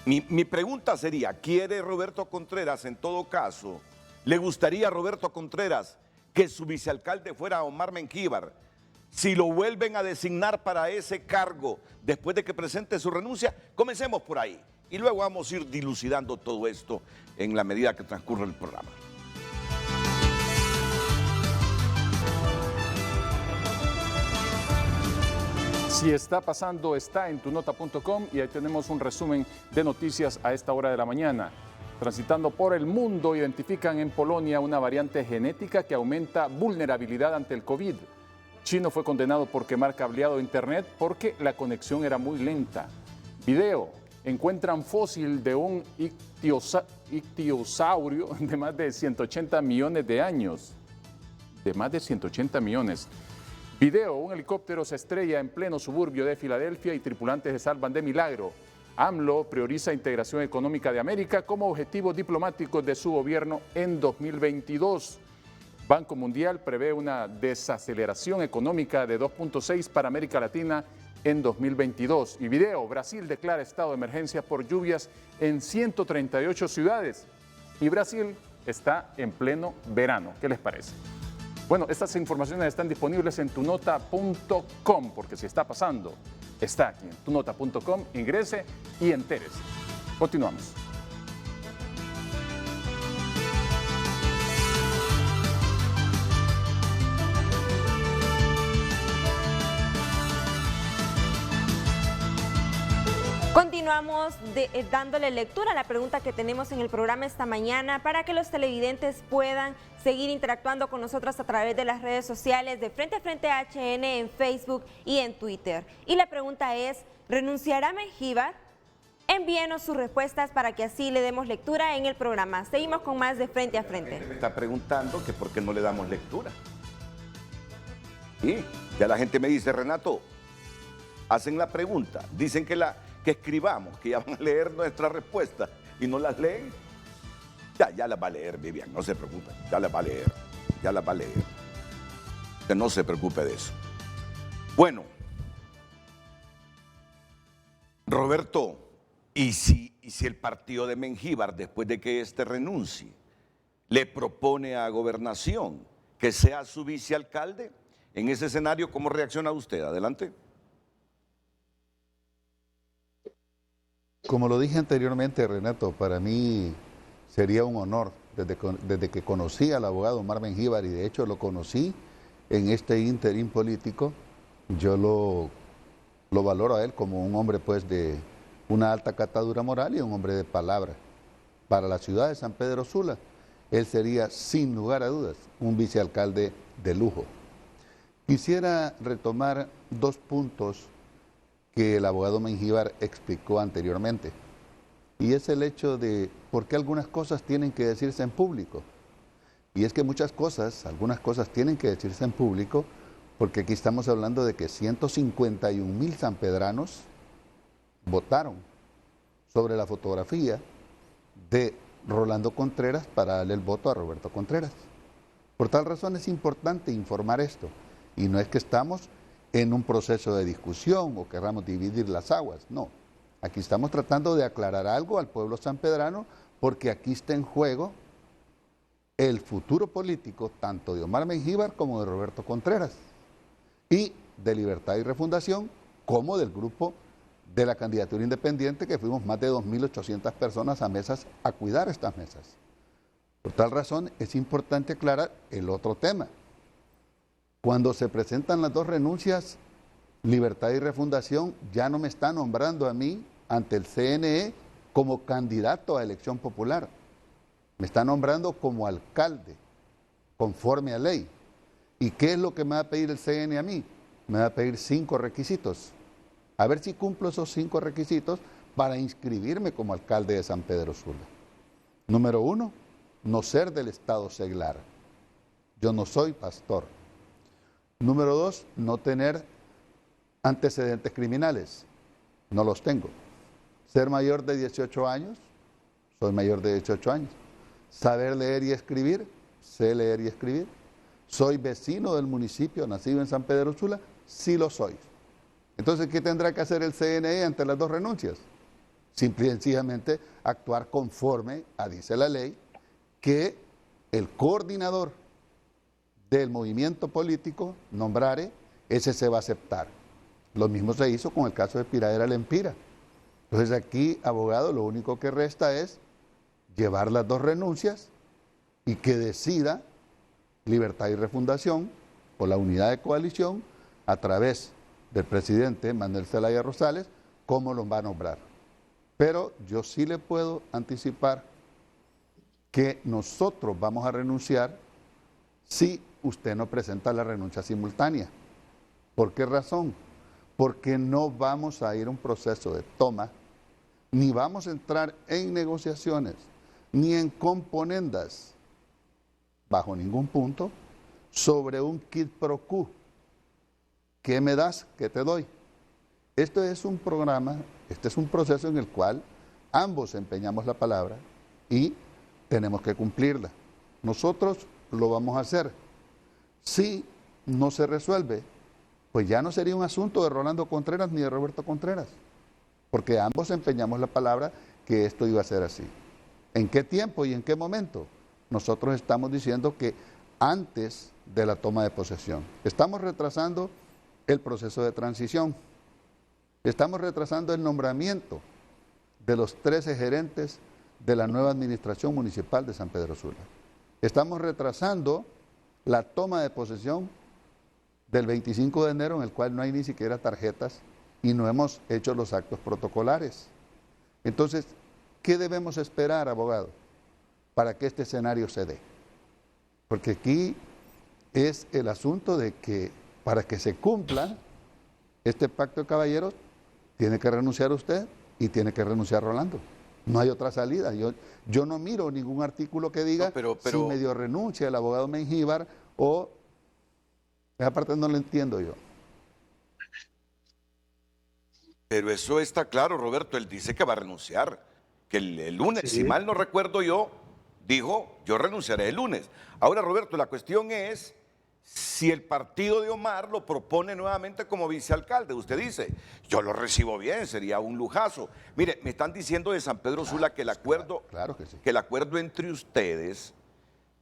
G: Mi pregunta sería, ¿quiere Roberto Contreras en todo caso? ¿Le gustaría a Roberto Contreras que su vicealcalde fuera Omar Mengíbar? Si lo vuelven a designar para ese cargo después de que presente su renuncia, comencemos por ahí y luego vamos a ir dilucidando todo esto en la medida que transcurre el programa.
K: Si está pasando, está en tunota.com y ahí tenemos un resumen de noticias a esta hora de la mañana. Transitando por el mundo, identifican en Polonia una variante genética que aumenta vulnerabilidad ante el COVID. Chino fue condenado por quemar cableado de internet porque la conexión era muy lenta. Video, encuentran fósil de un ictiosaurio de más de 180 millones de años. De más de 180 millones. Video, un helicóptero se estrella en pleno suburbio de Filadelfia y tripulantes se salvan de milagro. AMLO prioriza integración económica de América como objetivo diplomático de su gobierno en 2022. Banco Mundial prevé una desaceleración económica de 2.6 para América Latina en 2022. Y video, Brasil declara estado de emergencia por lluvias en 138 ciudades. Y Brasil está en pleno verano. ¿Qué les parece? Bueno, estas informaciones están disponibles en tunota.com, porque si está pasando, está aquí en tunota.com, ingrese y entérese. Continuamos.
H: Continuamos continuamos dándole lectura a la pregunta que tenemos en el programa esta mañana para que los televidentes puedan seguir interactuando con nosotros a través de las redes sociales de Frente a Frente HN en Facebook y en Twitter. Y la pregunta es, ¿renunciará Mengíbar? Envíenos sus respuestas para que así le demos lectura en el programa. Seguimos con más de Frente a Frente.
G: Me está preguntando que por qué no le damos lectura. Y ya la gente me dice, Renato, hacen la pregunta, dicen que escribamos, que ya van a leer nuestras respuestas y no las leen. Ya las va a leer, Vivian, no se preocupe, ya las va a leer. Que no se preocupe de eso. Bueno, Roberto, ¿y si el partido de Mengíbar, después de que éste renuncie, le propone a Gobernación que sea su vicealcalde? En ese escenario, ¿cómo reacciona usted? Adelante.
I: Como lo dije anteriormente, Renato, para mí sería un honor, desde que conocí al abogado Omar Mengíbar, y de hecho lo conocí en este interín político, yo lo valoro a él como un hombre pues de una alta catadura moral y un hombre de palabra. Para la ciudad de San Pedro Sula, él sería sin lugar a dudas un vicealcalde de lujo. Quisiera retomar dos puntos que el abogado Mengíbar explicó anteriormente, y es el hecho de por qué algunas cosas tienen que decirse en público. Y es que algunas cosas tienen que decirse en público, porque aquí estamos hablando de que 151,000 sanpedranos votaron sobre la fotografía de Rolando Contreras para darle el voto a Roberto Contreras. Por tal razón es importante informar esto, y no es que estamos en un proceso de discusión o querramos dividir las aguas, no. Aquí estamos tratando de aclarar algo al pueblo sanpedrano, porque aquí está en juego el futuro político tanto de Omar Mengíbar como de Roberto Contreras, y de Libertad y Refundación, como del grupo de la candidatura independiente, que fuimos más de 2.800 personas a mesas a cuidar estas mesas. Por tal razón es importante aclarar el otro tema. Cuando se presentan las dos renuncias, Libertad y Refundación ya no me está nombrando a mí ante el CNE como candidato a elección popular. Me está nombrando como alcalde, conforme a ley. ¿Y qué es lo que me va a pedir el CNE a mí? Me va a pedir 5 requisitos. A ver si cumplo esos 5 requisitos para inscribirme como alcalde de San Pedro Sula. Número 1, no ser del estado seglar. Yo no soy pastor. Número 2, no tener antecedentes criminales. No los tengo. Ser mayor de 18 años. Soy mayor de 18 años. Saber leer y escribir. Sé leer y escribir. Soy vecino del municipio, nacido en San Pedro Sula. Sí lo soy. Entonces, ¿qué tendrá que hacer el CNE ante las dos renuncias? Simple y sencillamente actuar conforme a, dice la ley, que el coordinador del movimiento político nombrare, ese se va a aceptar. Lo mismo se hizo con el caso de Piradera Lempira. Entonces aquí, abogado, lo único que resta es llevar las dos renuncias y que decida Libertad y Refundación o la unidad de coalición a través del presidente Manuel Zelaya Rosales cómo los va a nombrar. Pero yo sí le puedo anticipar que nosotros vamos a renunciar si usted no presenta la renuncia simultánea. ¿Por qué razón? Porque no vamos a ir a un proceso de toma, ni vamos a entrar en negociaciones, ni en componendas, bajo ningún punto, sobre un quid pro quo. ¿Qué me das? ¿Qué te doy? Esto es un programa, este es un proceso en el cual ambos empeñamos la palabra y tenemos que cumplirla. Nosotros lo vamos a hacer. Si no se resuelve, pues ya no sería un asunto de Rolando Contreras ni de Roberto Contreras, porque ambos empeñamos la palabra que esto iba a ser así. ¿En qué tiempo y en qué momento? Nosotros estamos diciendo que antes de la toma de posesión. Estamos retrasando el proceso de transición. Estamos retrasando el nombramiento de los 13 gerentes de la nueva administración municipal de San Pedro Sula. Estamos retrasando la toma de posesión del 25 de enero, en el cual no hay ni siquiera tarjetas y no hemos hecho los actos protocolares. Entonces, ¿qué debemos esperar, abogado, para que este escenario se dé? Porque aquí es el asunto de que para que se cumpla este pacto de caballeros, tiene que renunciar usted y tiene que renunciar Rolando. No hay otra salida. Yo no miro ningún artículo que diga si medio renuncia el abogado Mengíbar o... Esa parte no lo entiendo yo.
G: Pero eso está claro, Roberto. Él dice que va a renunciar. Que el lunes,
J: Sí.
G: si mal no recuerdo yo, dijo, yo renunciaré el lunes. Ahora, Roberto, la cuestión es si el partido de Omar lo propone nuevamente como vicealcalde. Usted dice, yo lo recibo bien, sería un lujazo. Mire, me están diciendo de San Pedro Sula que el acuerdo,
I: claro que sí,
G: que el acuerdo entre ustedes,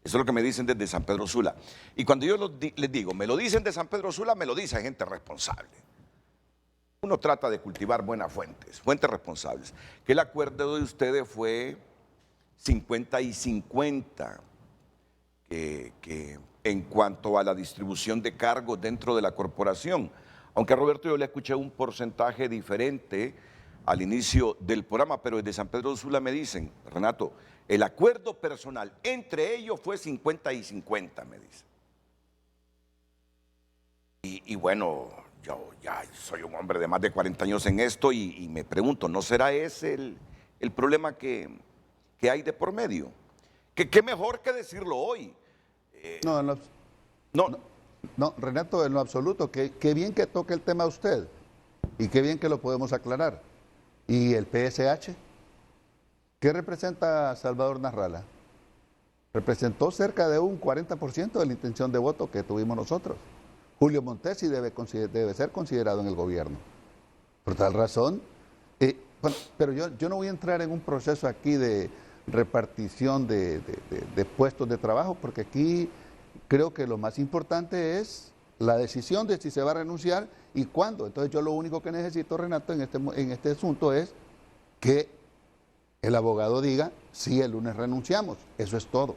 G: eso es lo que me dicen desde San Pedro Sula. Y cuando yo les digo, me lo dicen de San Pedro Sula, me lo dice gente responsable. Uno trata de cultivar buenas fuentes responsables. Que el acuerdo de ustedes fue 50 y 50, que en cuanto a la distribución de cargos dentro de la corporación. Aunque a Roberto yo le escuché un porcentaje diferente al inicio del programa, pero desde San Pedro Sula me dicen, Renato, el acuerdo personal entre ellos fue 50 y 50, me dicen. Y bueno, yo ya soy un hombre de más de 40 años en esto y me pregunto, ¿no será ese el problema que hay de por medio? ¿Qué mejor que decirlo hoy?
I: No, Renato, en lo absoluto, qué bien que toque el tema usted y qué bien que lo podemos aclarar. ¿Y el PSH? ¿Qué representa Salvador Narrala? Representó cerca de un 40% de la intención de voto que tuvimos nosotros. Julio Montesi debe ser considerado en el gobierno. Por tal razón, pero yo no voy a entrar en un proceso aquí de repartición de puestos de trabajo, porque aquí creo que lo más importante es la decisión de si se va a renunciar y cuándo. Entonces yo lo único que necesito, Renato, en este asunto es que el abogado diga, sí, el lunes renunciamos. Eso es todo.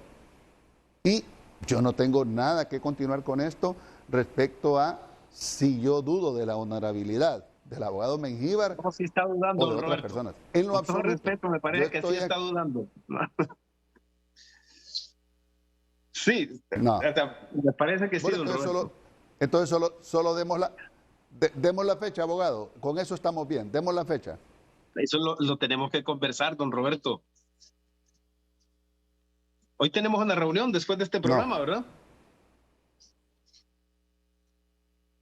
I: Y yo no tengo nada que continuar con esto respecto a si yo dudo de la honorabilidad del abogado Mengíbar
J: No, sí está dudando,
I: o de otras
J: Roberto.
I: personas. En lo
J: Con todo
I: absoluto.
J: respeto, me parece que sí está dudando. Sí,
I: No.
J: me parece que sí,
I: Bueno,
J: don Roberto.
I: entonces solo demos la fecha, abogado. Con eso estamos bien. Demos la fecha.
J: Eso lo tenemos que conversar, don Roberto. Hoy tenemos una reunión después de este programa, ¿verdad?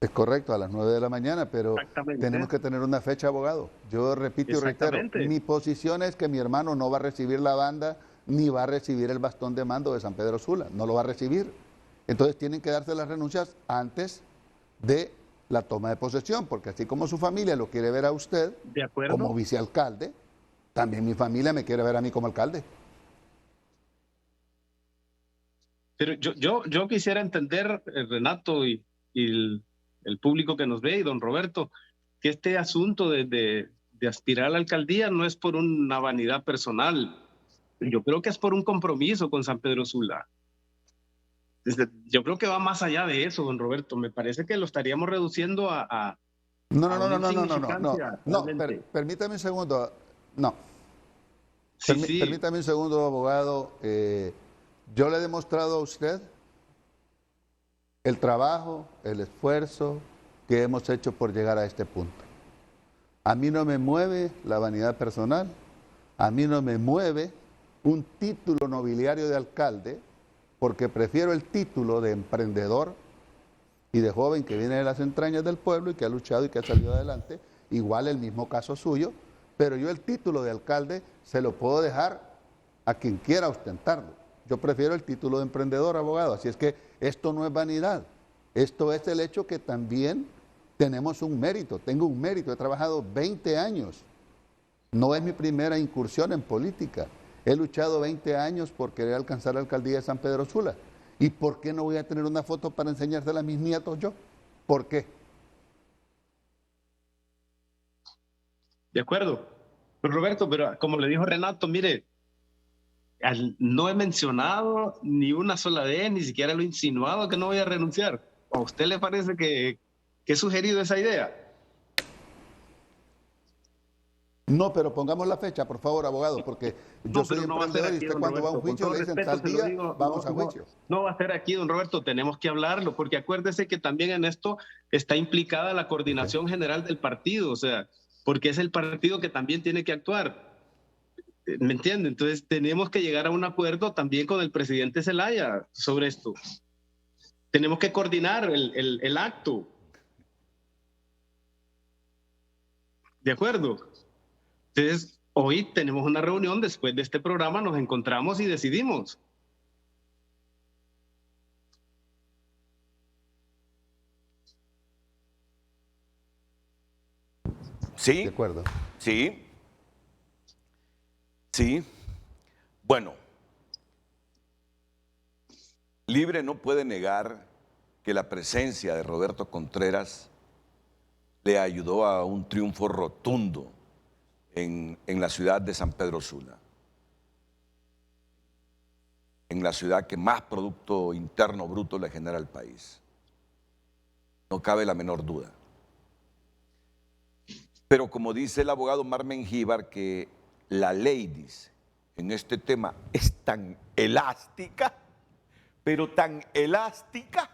I: Es correcto, a las 9 de la mañana, pero tenemos que tener una fecha, abogado. Yo repito y reitero, mi posición es que mi hermano no va a recibir la banda ni va a recibir el bastón de mando de San Pedro Sula, no lo va a recibir. Entonces tienen que darse las renuncias antes de la toma de posesión, porque así como su familia lo quiere ver a usted como vicealcalde, también mi familia me quiere ver a mí como alcalde.
J: Pero yo quisiera entender, Renato, y el público que nos ve, y don Roberto, que este asunto de aspirar a la alcaldía no es por una vanidad personal. Yo creo que es por un compromiso con San Pedro Sula. Yo creo que va más allá de eso, don Roberto. Me parece que lo estaríamos reduciendo a
I: No, permítame un segundo. No. Permítame un segundo, abogado. Yo le he demostrado a usted el trabajo, el esfuerzo que hemos hecho por llegar a este punto. A mí no me mueve la vanidad personal, a mí no me mueve un título nobiliario de alcalde, porque prefiero el título de emprendedor y de joven que viene de las entrañas del pueblo y que ha luchado y que ha salido adelante, igual el mismo caso suyo, pero yo el título de alcalde se lo puedo dejar a quien quiera ostentarlo. Yo prefiero el título de emprendedor, abogado, así es que esto no es vanidad, esto es el hecho que también tenemos un mérito, tengo un mérito, he trabajado 20 años, no es mi primera incursión en política. He luchado 20 años por querer alcanzar la alcaldía de San Pedro Sula. ¿Y por qué no voy a tener una foto para enseñársela a mis nietos yo? ¿Por qué?
J: De acuerdo. Pero Roberto, pero como le dijo Renato, mire, no he mencionado ni una sola vez, ni siquiera lo he insinuado que no voy a renunciar. ¿A usted le parece que he sugerido esa idea?
I: No, pero pongamos la fecha, por favor, abogado, porque yo soy emprendedor y usted cuando va a un juicio le dicen tal día, vamos a juicio.
J: No va a ser aquí, don Roberto, tenemos que hablarlo, porque acuérdese que también en esto está implicada la coordinación general del partido, o sea, porque es el partido que también tiene que actuar. ¿Me entiende? Entonces tenemos que llegar a un acuerdo también con el presidente Zelaya sobre esto. Tenemos que coordinar el acto. ¿De acuerdo? Entonces, hoy tenemos una reunión, después de este programa nos encontramos y decidimos.
G: ¿Sí?
I: De acuerdo.
G: Sí. Sí. Bueno, Libre no puede negar que la presencia de Roberto Contreras le ayudó a un triunfo rotundo en la ciudad de San Pedro Sula, en la ciudad que más Producto Interno Bruto le genera al país. No cabe la menor duda. Pero como dice el abogado Omar Mengíbar, que la ley, dice, en este tema es tan elástica, pero tan elástica,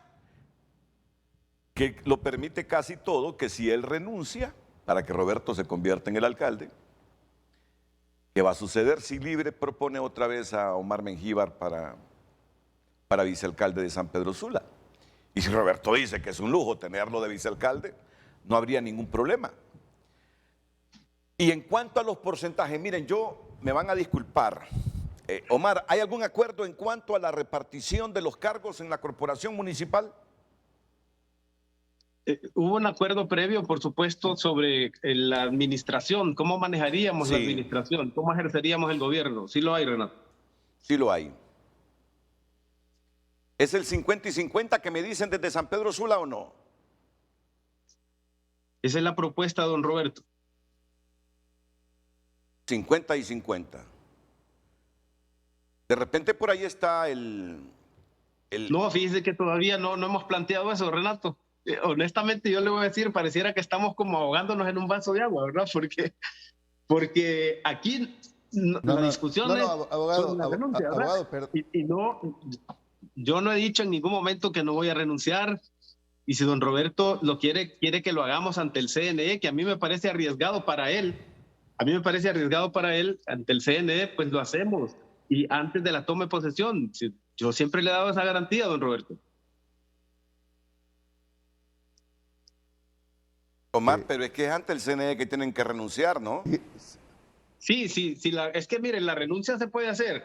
G: que lo permite casi todo, que si él renuncia para que Roberto se convierta en el alcalde, ¿qué va a suceder si Libre propone otra vez a Omar Mengíbar para vicealcalde de San Pedro Sula? Y si Roberto dice que es un lujo tenerlo de vicealcalde, no habría ningún problema. Y en cuanto a los porcentajes, miren, me van a disculpar. Omar, ¿hay algún acuerdo en cuanto a la repartición de los cargos en la corporación municipal?
J: Hubo un acuerdo previo, por supuesto, sobre la administración, cómo manejaríamos la administración, cómo ejerceríamos el gobierno. ¿Sí lo hay, Renato?
G: Sí lo hay. ¿Es el 50 y 50 que me dicen desde San Pedro Sula o no?
J: Esa es la propuesta, don Roberto.
G: 50 y 50. De repente por ahí está el...
J: No, fíjese que todavía no hemos planteado eso, Renato. Honestamente, yo le voy a decir, pareciera que estamos como ahogándonos en un vaso de agua, ¿verdad? Porque aquí la discusión es
I: abogado,
J: la renuncia,
I: abogado,
J: y yo no he dicho en ningún momento que no voy a renunciar. Y si don Roberto lo quiere que lo hagamos ante el CNE, que a mí me parece arriesgado para él, ante el CNE, pues lo hacemos. Y antes de la toma de posesión, yo siempre le he dado esa garantía, don Roberto.
G: Omar, pero es que es ante el CNE que tienen que renunciar, ¿no?
J: Sí, es que miren, la renuncia se puede hacer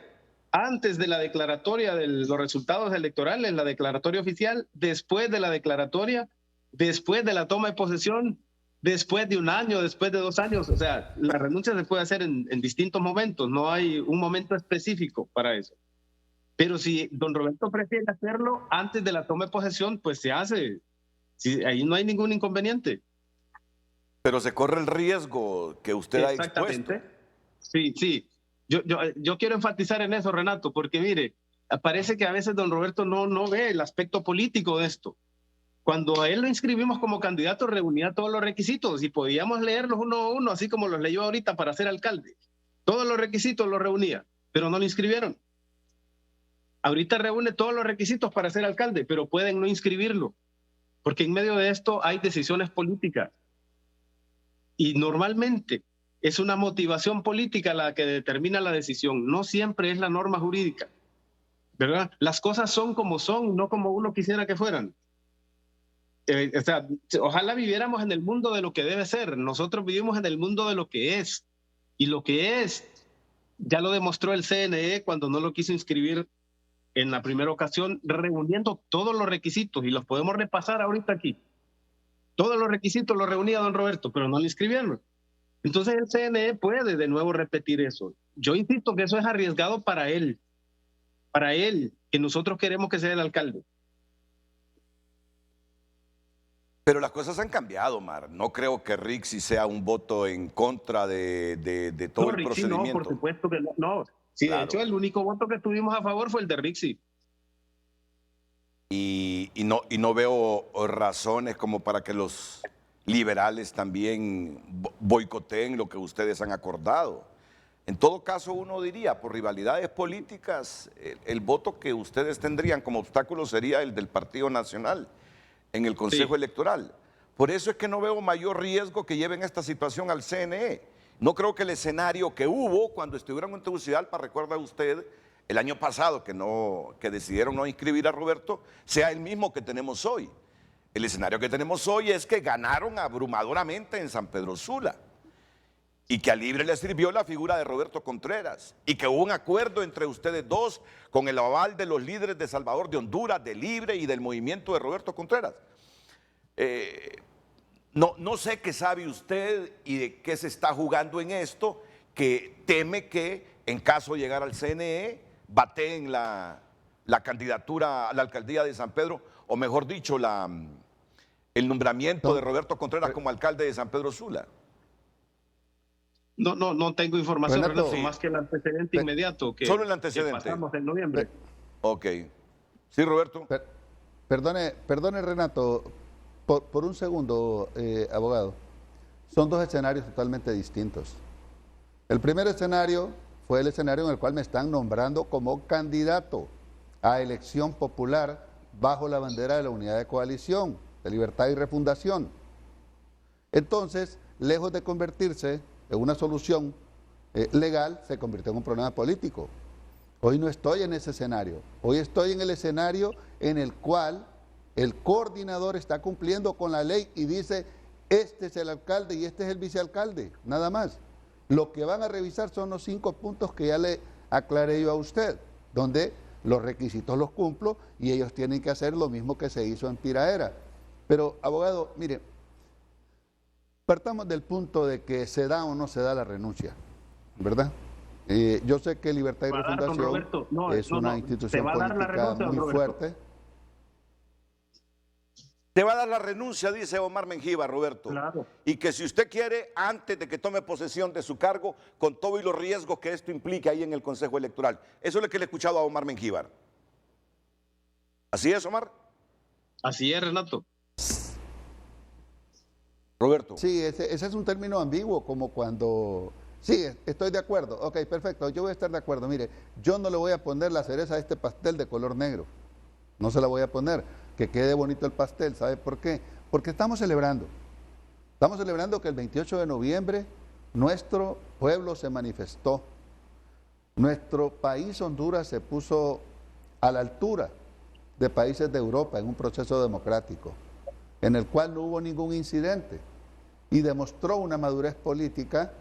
J: antes de la declaratoria de los resultados electorales, la declaratoria oficial, después de la declaratoria, después de la toma de posesión, después de un año, después de 2 años. O sea, la renuncia se puede hacer en distintos momentos, no hay un momento específico para eso. Pero si don Roberto prefiere hacerlo antes de la toma de posesión, pues se hace. Sí, ahí no hay ningún inconveniente.
G: Pero se corre el riesgo que usted ha expuesto.
J: Sí. Yo quiero enfatizar en eso, Renato, porque mire, parece que a veces don Roberto no ve el aspecto político de esto. Cuando a él lo inscribimos como candidato, reunía todos los requisitos y podíamos leerlos uno a uno, así como los leyó ahorita para ser alcalde. Todos los requisitos los reunía, pero no lo inscribieron. Ahorita reúne todos los requisitos para ser alcalde, pero pueden no inscribirlo, porque en medio de esto hay decisiones políticas. Y normalmente es una motivación política la que determina la decisión, no siempre es la norma jurídica, ¿verdad? Las cosas son como son, no como uno quisiera que fueran. O sea, ojalá viviéramos en el mundo de lo que debe ser. Nosotros vivimos en el mundo de lo que es. Y lo que es, ya lo demostró el CNE cuando no lo quiso inscribir en la primera ocasión, reuniendo todos los requisitos, y los podemos repasar ahorita aquí. Todos los requisitos los reunía don Roberto, pero no lo inscribieron. Entonces el CNE puede de nuevo repetir eso. Yo insisto que eso es arriesgado para él, que nosotros queremos que sea el alcalde.
G: Pero las cosas han cambiado, Omar. No creo que Rixi sea un voto en contra de todo el procedimiento.
J: No, por supuesto que no. Sí, claro. De hecho, el único voto que tuvimos a favor fue el de Rixi.
G: Y no veo razones como para que los liberales también boicoteen lo que ustedes han acordado. En todo caso, uno diría, por rivalidades políticas, el voto que ustedes tendrían como obstáculo sería el del Partido Nacional en el Consejo Electoral. Por eso es que no veo mayor riesgo que lleven esta situación al CNE. No creo que el escenario que hubo cuando estuvieron en Tegucigalpa, recuerda usted, el año pasado que decidieron no inscribir a Roberto, sea el mismo que tenemos hoy. El escenario que tenemos hoy es que ganaron abrumadoramente en San Pedro Sula y que a Libre le sirvió la figura de Roberto Contreras y que hubo un acuerdo entre ustedes dos con el aval de los líderes de Salvador, de Honduras, de Libre y del movimiento de Roberto Contreras. No sé qué sabe usted y de qué se está jugando en esto, que teme que en caso de llegar al CNE bateen la candidatura a la alcaldía de San Pedro, o mejor dicho, el nombramiento de Roberto Contreras como alcalde de San Pedro Sula.
J: No tengo información,
I: Renato,
J: Renato, más que el antecedente inmediato que,
G: solo el antecedente.
J: que pasamos en noviembre.
G: Ok. Sí, Roberto.
I: Perdone, Renato, por un segundo, abogado. Son dos escenarios totalmente distintos. El primer escenario fue el escenario en el cual me están nombrando como candidato a elección popular bajo la bandera de la Unidad de Coalición, de Libertad y Refundación. Entonces, lejos de convertirse en una solución legal, se convirtió en un problema político. Hoy no estoy en ese escenario. Hoy estoy en el escenario en el cual el coordinador está cumpliendo con la ley y dice, este es el alcalde y este es el vicealcalde, nada más. Lo que van a revisar son los 5 puntos que ya le aclaré yo a usted, donde los requisitos los cumplo y ellos tienen que hacer lo mismo que se hizo en Piraera. Pero, abogado, mire, partamos del punto de que se da o no se da la renuncia, ¿verdad? Yo sé que Libertad y Refundación es una institución política muy fuerte.
G: Te va a dar la renuncia, dice Omar Mengíbar, Roberto.
J: Claro.
G: Y que si usted quiere, antes de que tome posesión de su cargo, con todo y los riesgos que esto implica ahí en el Consejo Electoral. Eso es lo que le he escuchado a Omar Mengíbar. ¿Así es, Omar?
J: Así es, Renato.
G: Roberto.
I: Sí, ese es un término ambiguo, como cuando... Sí, estoy de acuerdo. Ok, perfecto, yo voy a estar de acuerdo. Mire, yo no le voy a poner la cereza a este pastel de color negro. No se la voy a poner. Que quede bonito el pastel. ¿Sabe por qué? Porque estamos celebrando. Estamos celebrando que el 28 de noviembre nuestro pueblo se manifestó. Nuestro país, Honduras, se puso a la altura de países de Europa en un proceso democrático, en el cual no hubo ningún incidente y demostró una madurez política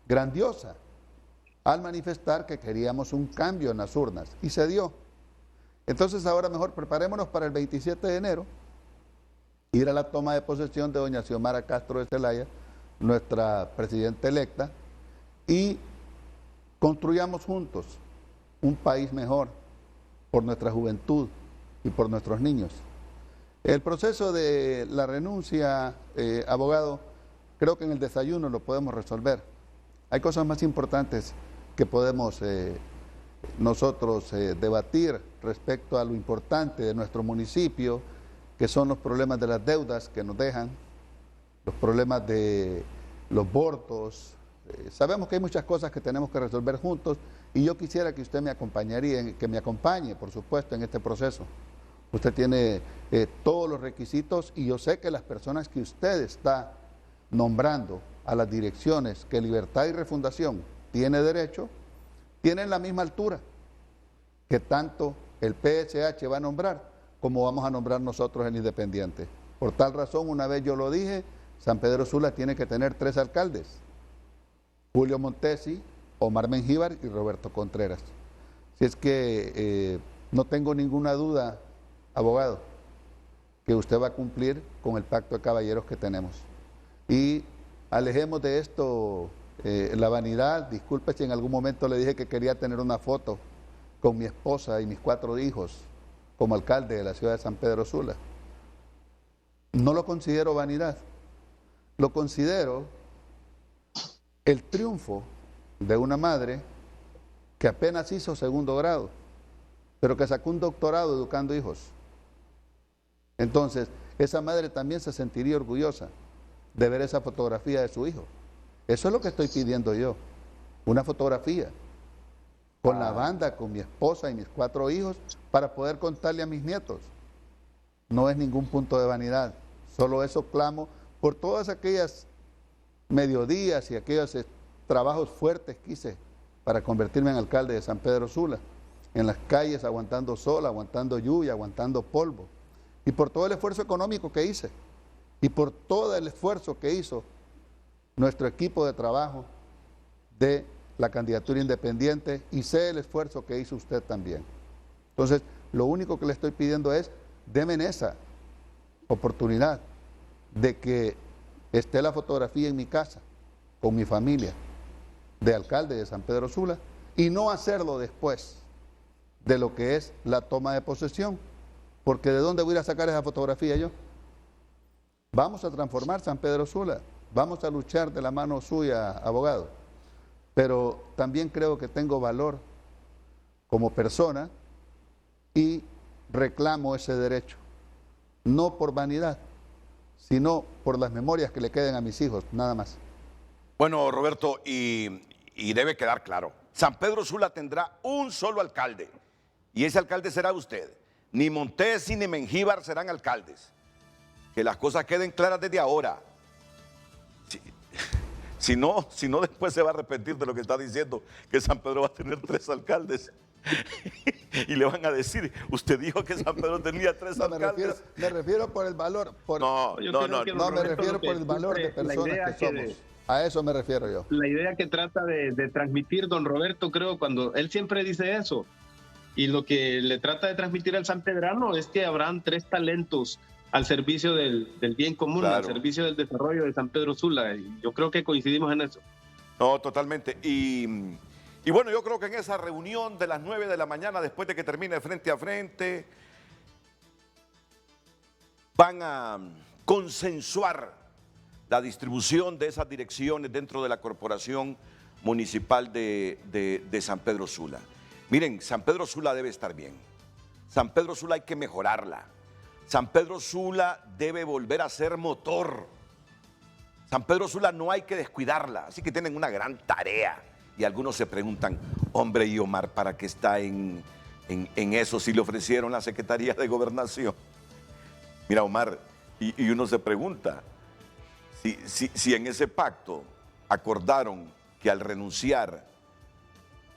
I: grandiosa al manifestar que queríamos un cambio en las urnas y se dio. Entonces ahora mejor preparémonos para el 27 de enero, ir a la toma de posesión de doña Xiomara Castro de Zelaya, nuestra presidenta electa, y construyamos juntos un país mejor por nuestra juventud y por nuestros niños. El proceso de la renuncia, abogado, creo que en el desayuno lo podemos resolver. Hay cosas más importantes que podemos nosotros debatir respecto a lo importante de nuestro municipio, que son los problemas de las deudas que nos dejan, los problemas de los abortos. Sabemos que hay muchas cosas que tenemos que resolver juntos y yo quisiera que usted me acompañaría, que me acompañe, por supuesto, en este proceso. Usted tiene todos los requisitos y yo sé que las personas que usted está nombrando a las direcciones que Libertad y Refundación tiene derecho, tienen la misma altura que tanto el PSH va a nombrar como vamos a nombrar nosotros en Independiente. Por tal razón, una vez yo lo dije, San Pedro Sula tiene que tener 3 alcaldes: Julio Montesi, Omar Mengíbar y Roberto Contreras. Si es que no tengo ninguna duda, abogado, que usted va a cumplir con el pacto de caballeros que tenemos. Y alejemos de esto la vanidad. Disculpe si en algún momento le dije que quería tener una foto con mi esposa y mis 4 hijos como alcalde de la ciudad de San Pedro Sula. No lo considero vanidad, lo considero el triunfo de una madre que apenas hizo 2º grado, pero que sacó un doctorado educando hijos. Entonces, esa madre también se sentiría orgullosa de ver esa fotografía de su hijo. Eso es lo que estoy pidiendo yo, una fotografía con la banda, con mi esposa y mis 4 hijos, para poder contarle a mis nietos. No es ningún punto de vanidad, solo eso clamo por todas aquellas mediodías y aquellos trabajos fuertes que hice para convertirme en alcalde de San Pedro Sula, en las calles aguantando sol, aguantando lluvia, aguantando polvo, y por todo el esfuerzo económico que hice, y por todo el esfuerzo que hizo nuestro equipo de trabajo de la candidatura independiente, y sé el esfuerzo que hizo usted también. Entonces, lo único que le estoy pidiendo es, denme esa oportunidad de que esté la fotografía en mi casa, con mi familia, de alcalde de San Pedro Sula, y no hacerlo después de lo que es la toma de posesión, porque ¿de dónde voy a ir a sacar esa fotografía yo? Vamos a transformar San Pedro Sula, vamos a luchar de la mano suya, abogado, pero también creo que tengo valor como persona y reclamo ese derecho, no por vanidad, sino por las memorias que le queden a mis hijos, nada más.
G: Bueno, Roberto, y debe quedar claro, San Pedro Sula tendrá un solo alcalde, y ese alcalde será usted. Ni Montesi ni Mengíbar serán alcaldes. Que las cosas queden claras desde ahora. Si no, después se va a arrepentir de lo que está diciendo, que San Pedro va a tener 3 alcaldes. Y le van a decir, usted dijo que San Pedro tenía 3 alcaldes.
I: Me refiero por el valor.
G: No,
I: me refiero por el valor de personas que somos. A eso me refiero yo.
J: La idea que trata de transmitir don Roberto, creo, cuando él siempre dice eso, y lo que le trata de transmitir al sanpedrano es que habrán 3 talentos al servicio del bien común, claro, al servicio del desarrollo de San Pedro Sula, y yo creo que coincidimos en eso.
G: No, totalmente. Y bueno, yo creo que en esa reunión de las 9 de la mañana, después de que termine Frente a Frente, van a consensuar la distribución de esas direcciones dentro de la Corporación Municipal de San Pedro Sula. Miren, San Pedro Sula debe estar bien. San Pedro Sula hay que mejorarla. San Pedro Sula debe volver a ser motor. San Pedro Sula no hay que descuidarla, así que tienen una gran tarea. Y algunos se preguntan, hombre, ¿y Omar para qué está en eso si le ofrecieron la Secretaría de Gobernación? Mira, Omar, y uno se pregunta, si en ese pacto acordaron que al renunciar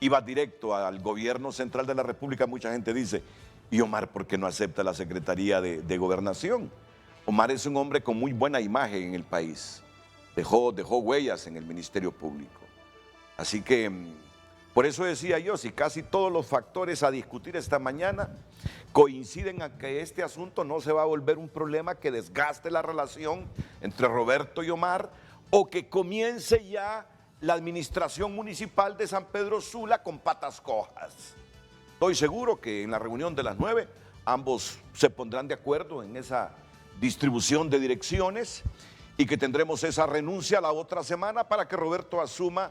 G: iba directo al gobierno central de la República, mucha gente dice, ¿y Omar por qué no acepta la Secretaría de Gobernación? Omar es un hombre con muy buena imagen en el país, dejó huellas en el Ministerio Público. Así que, por eso decía yo, si casi todos los factores a discutir esta mañana coinciden a que este asunto no se va a volver un problema que desgaste la relación entre Roberto y Omar, o que comience ya la administración municipal de San Pedro Sula con patas cojas. Estoy seguro que en la reunión de las 9 ambos se pondrán de acuerdo en esa distribución de direcciones y que tendremos esa renuncia la otra semana para que Roberto asuma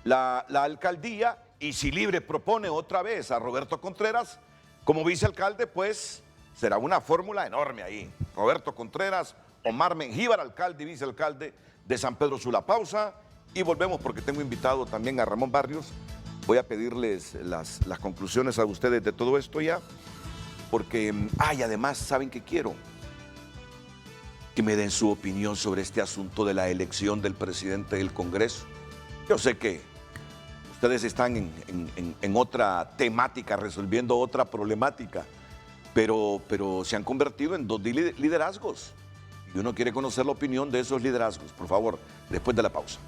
G: la alcaldía, y si Libre propone otra vez a Roberto Contreras como vicealcalde, pues será una fórmula enorme ahí. Roberto Contreras, Omar Mengíbar, alcalde y vicealcalde de San Pedro Sula. Pausa y volvemos porque tengo invitado también a Ramón Barrios. Voy a pedirles las conclusiones a ustedes de todo esto ya, porque, además, ¿saben qué quiero? Que me den su opinión sobre este asunto de la elección del presidente del Congreso. Yo sé que ustedes están en otra temática, resolviendo otra problemática, pero se han convertido en 2 liderazgos. Y uno quiere conocer la opinión de esos liderazgos. Por favor, después de la pausa.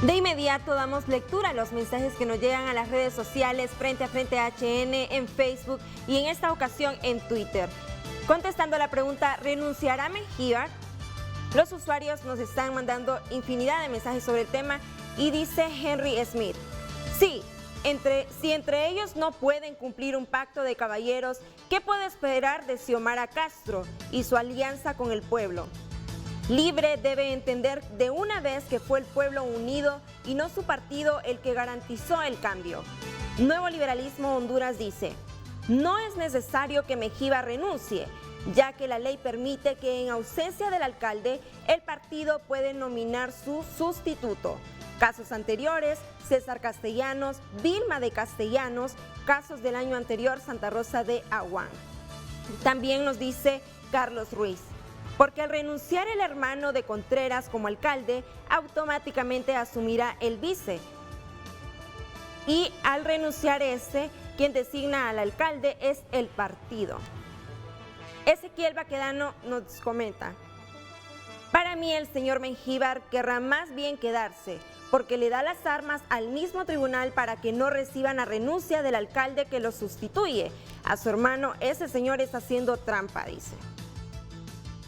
H: De inmediato damos lectura a los mensajes que nos llegan a las redes sociales Frente a Frente HN, en Facebook y en esta ocasión en Twitter. Contestando a la pregunta, ¿renunciará Mengíbar? Los usuarios nos están mandando infinidad de mensajes sobre el tema y dice Henry Smith, sí, si entre ellos no pueden cumplir un pacto de caballeros, ¿qué puede esperar de Xiomara Castro y su alianza con el pueblo? Libre debe entender de una vez que fue el pueblo unido y no su partido el que garantizó el cambio. Nuevo Liberalismo Honduras dice: no es necesario que Mengíbar renuncie, ya que la ley permite que en ausencia del alcalde, el partido puede nominar su sustituto. Casos anteriores: César Castellanos, Vilma de Castellanos, casos del año anterior: Santa Rosa de Aguán. También nos dice Carlos Ruiz: porque al renunciar el hermano de Contreras como alcalde, automáticamente asumirá el vice. Y al renunciar quien designa al alcalde es el partido. Ezequiel Baquedano nos comenta: para mí el señor Mengíbar querrá más bien quedarse, porque le da las armas al mismo tribunal para que no reciban la renuncia del alcalde que lo sustituye. A su hermano, ese señor está haciendo trampa, dice.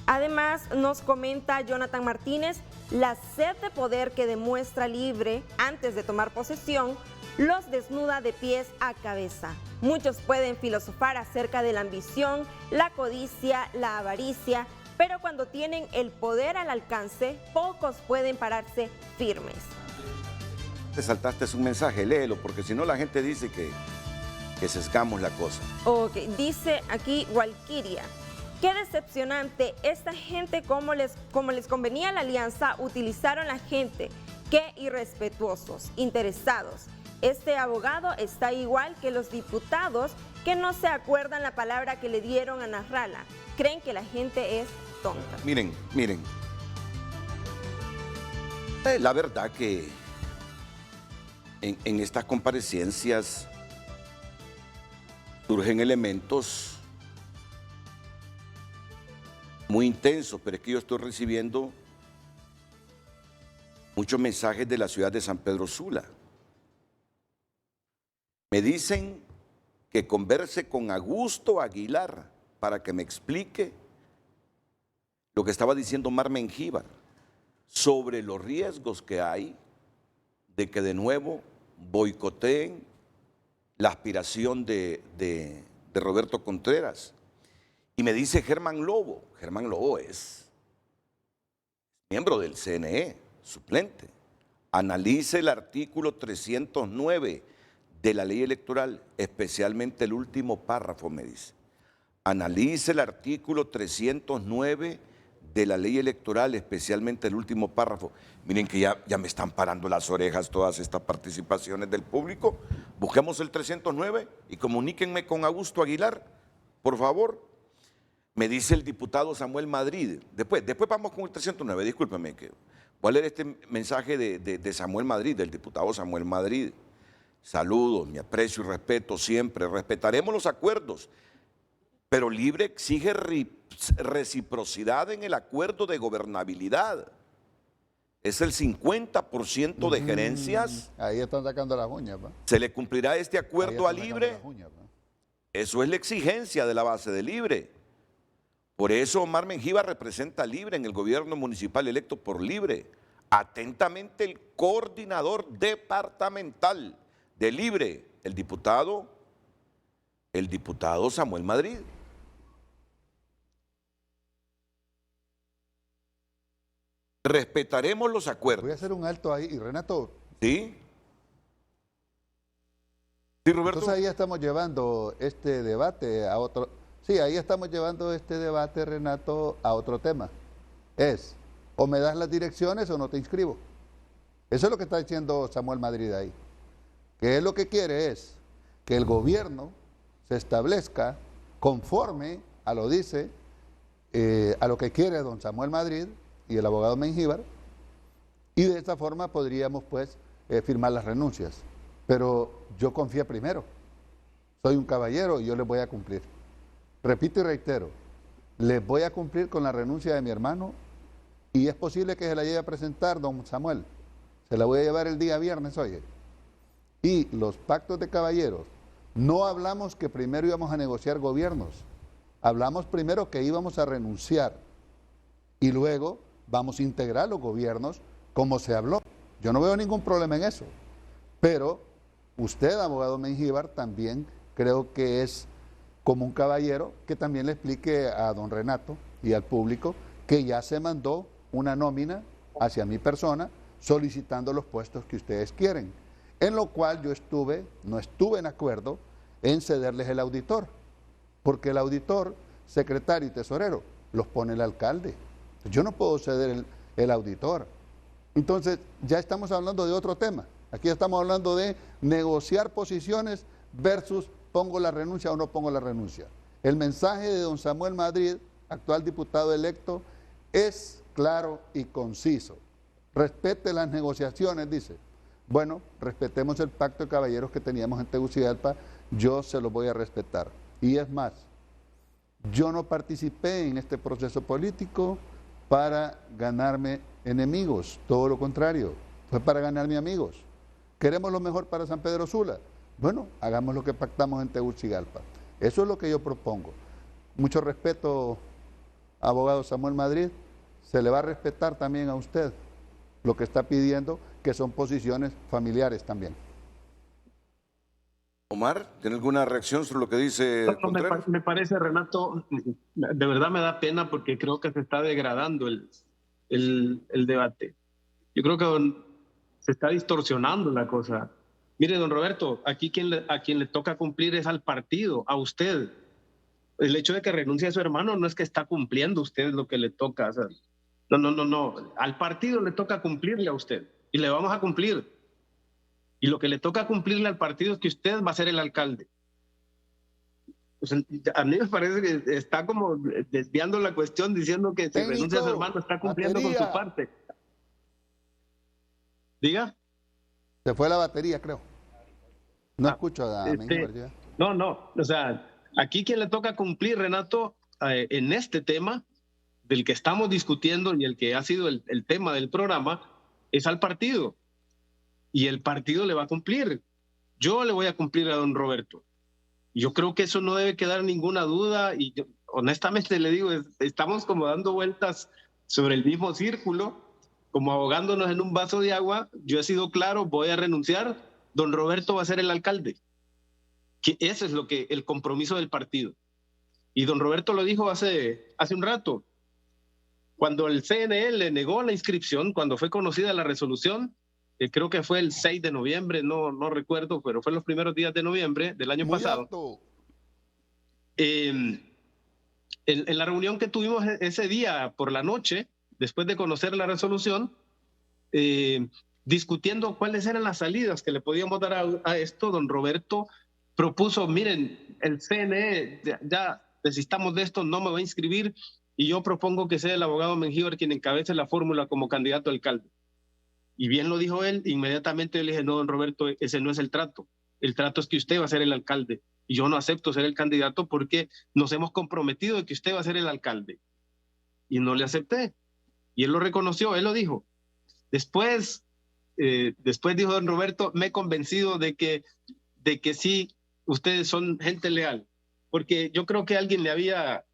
H: Además, nos comenta Jonathan Martínez: la sed de poder que demuestra Libre antes de tomar posesión los desnuda de pies a cabeza. Muchos pueden filosofar acerca de la ambición, la codicia, la avaricia, pero cuando tienen el poder al alcance, pocos pueden pararse firmes.
G: Te saltaste un mensaje, léelo, porque si no la gente dice que sesgamos la cosa.
H: Ok, dice aquí Walkiria: qué decepcionante, esta gente como les convenía la alianza, utilizaron la gente, qué irrespetuosos, interesados. Este abogado está igual que los diputados que no se acuerdan la palabra que le dieron a Nasrallah. Creen que la gente es tonta.
G: Miren. La verdad que en estas comparecencias surgen elementos muy intensos, pero es que yo estoy recibiendo muchos mensajes de la ciudad de San Pedro Sula. Me dicen que converse con Augusto Aguilar para que me explique lo que estaba diciendo Omar Mengíbar sobre los riesgos que hay de que de nuevo boicoteen la aspiración de Roberto Contreras. Y me dice Germán Lobo es miembro del CNE, suplente, analice el artículo 309 de la ley electoral, especialmente el último párrafo, me dice. Analice el artículo 309 de la ley electoral, especialmente el último párrafo. Miren que ya me están parando las orejas todas estas participaciones del público. Busquemos el 309 y comuníquenme con Augusto Aguilar, por favor. Me dice el diputado Samuel Madrid. Después vamos con el 309, discúlpeme. Voy a leer este mensaje de Samuel Madrid, del diputado Samuel Madrid. Saludos, mi aprecio y respeto siempre. Respetaremos los acuerdos, pero Libre exige reciprocidad en el acuerdo de gobernabilidad. Es el 50% de gerencias.
I: Ahí están sacando las uñas.
G: ¿Se le cumplirá este acuerdo a Libre? Eso es la exigencia de la base de Libre. Por eso Omar Mengíbar representa a Libre en el gobierno municipal electo por Libre. Atentamente el coordinador departamental de Libre, el diputado Samuel Madrid. Respetaremos los acuerdos.
I: Voy a hacer un alto ahí. Y Renato.
G: ¿Sí? Sí, Roberto.
I: Entonces ahí estamos llevando este debate a otro... Sí, ahí estamos llevando este debate, Renato, a otro tema. Es, o me das las direcciones o no te inscribo. Eso es lo que está diciendo Samuel Madrid ahí. Que él lo que quiere es que el gobierno se establezca conforme a lo dice, a lo que quiere don Samuel Madrid y el abogado Mengíbar, y de esta forma podríamos pues firmar las renuncias. Pero yo confío primero, soy un caballero y yo les voy a cumplir. Repito y reitero, les voy a cumplir con la renuncia de mi hermano y es posible que se la lleve a presentar don Samuel. Se la voy a llevar el día viernes, oye. Y los pactos de caballeros, no hablamos que primero íbamos a negociar gobiernos, hablamos primero que íbamos a renunciar y luego vamos a integrar los gobiernos como se habló. Yo no veo ningún problema en eso, pero usted, abogado Mengíbar, también creo que es como un caballero que también le explique a don Renato y al público que ya se mandó una nómina hacia mi persona solicitando los puestos que ustedes quieren, en lo cual yo no estuve en acuerdo en cederles el auditor, porque el auditor, secretario y tesorero los pone el alcalde. Yo no puedo ceder el auditor. Entonces, ya estamos hablando de otro tema. Aquí estamos hablando de negociar posiciones versus pongo la renuncia o no pongo la renuncia. El mensaje de don Samuel Madrid, actual diputado electo, es claro y conciso. Respete las negociaciones, dice. Bueno, respetemos el pacto de caballeros que teníamos en Tegucigalpa, yo se lo voy a respetar. Y es más, yo no participé en este proceso político para ganarme enemigos, todo lo contrario, fue para ganarme amigos. ¿Queremos lo mejor para San Pedro Sula? Bueno, hagamos lo que pactamos en Tegucigalpa. Eso es lo que yo propongo. Mucho respeto, abogado Samuel Madrid, se le va a respetar también a usted lo que está pidiendo, que son posiciones familiares también.
G: Omar, ¿tiene alguna reacción sobre lo que dice Contreras?
J: Me parece, Renato, de verdad me da pena porque creo que se está degradando el debate. Yo creo que se está distorsionando la cosa. Mire, don Roberto, aquí a quien le toca cumplir es al partido, a usted. El hecho de que renuncie a su hermano no es que está cumpliendo usted lo que le toca. O sea, no. Al partido le toca cumplirle a usted y le vamos a cumplir. Y lo que le toca cumplirle al partido es que usted va a ser el alcalde. O sea, a mí me parece que está como desviando la cuestión diciendo que si renuncia a su hermano está cumpliendo con su parte. Diga.
I: Se fue la batería, creo. No escucho a Mengíbar.
J: No. O sea, aquí quien le toca cumplir, Renato, en este tema del que estamos discutiendo y el que ha sido el tema del programa, es al partido. Y el partido le va a cumplir. Yo le voy a cumplir a don Roberto. Yo creo que eso no debe quedar ninguna duda y yo, honestamente le digo, estamos como dando vueltas sobre el mismo círculo, como ahogándonos en un vaso de agua. Yo he sido claro, voy a renunciar, don Roberto va a ser el alcalde. Que ese es el compromiso del partido. Y don Roberto lo dijo hace un rato. Cuando el CNE le negó la inscripción, cuando fue conocida la resolución, creo que fue el 6 de noviembre, no recuerdo, pero fue en los primeros días de noviembre del año pasado. En la reunión que tuvimos ese día por la noche, después de conocer la resolución, discutiendo cuáles eran las salidas que le podíamos dar a esto, don Roberto propuso, miren, el CNE, ya desistamos de esto, no me va a inscribir, y yo propongo que sea el abogado Mengíbar quien encabece la fórmula como candidato a alcalde. Y bien lo dijo él, inmediatamente le dije, no, don Roberto, ese no es el trato. El trato es que usted va a ser el alcalde. Y yo no acepto ser el candidato porque nos hemos comprometido de que usted va a ser el alcalde. Y no le acepté. Y él lo reconoció, él lo dijo. Después dijo don Roberto, me he convencido de que sí, ustedes son gente leal. Porque yo creo que alguien le había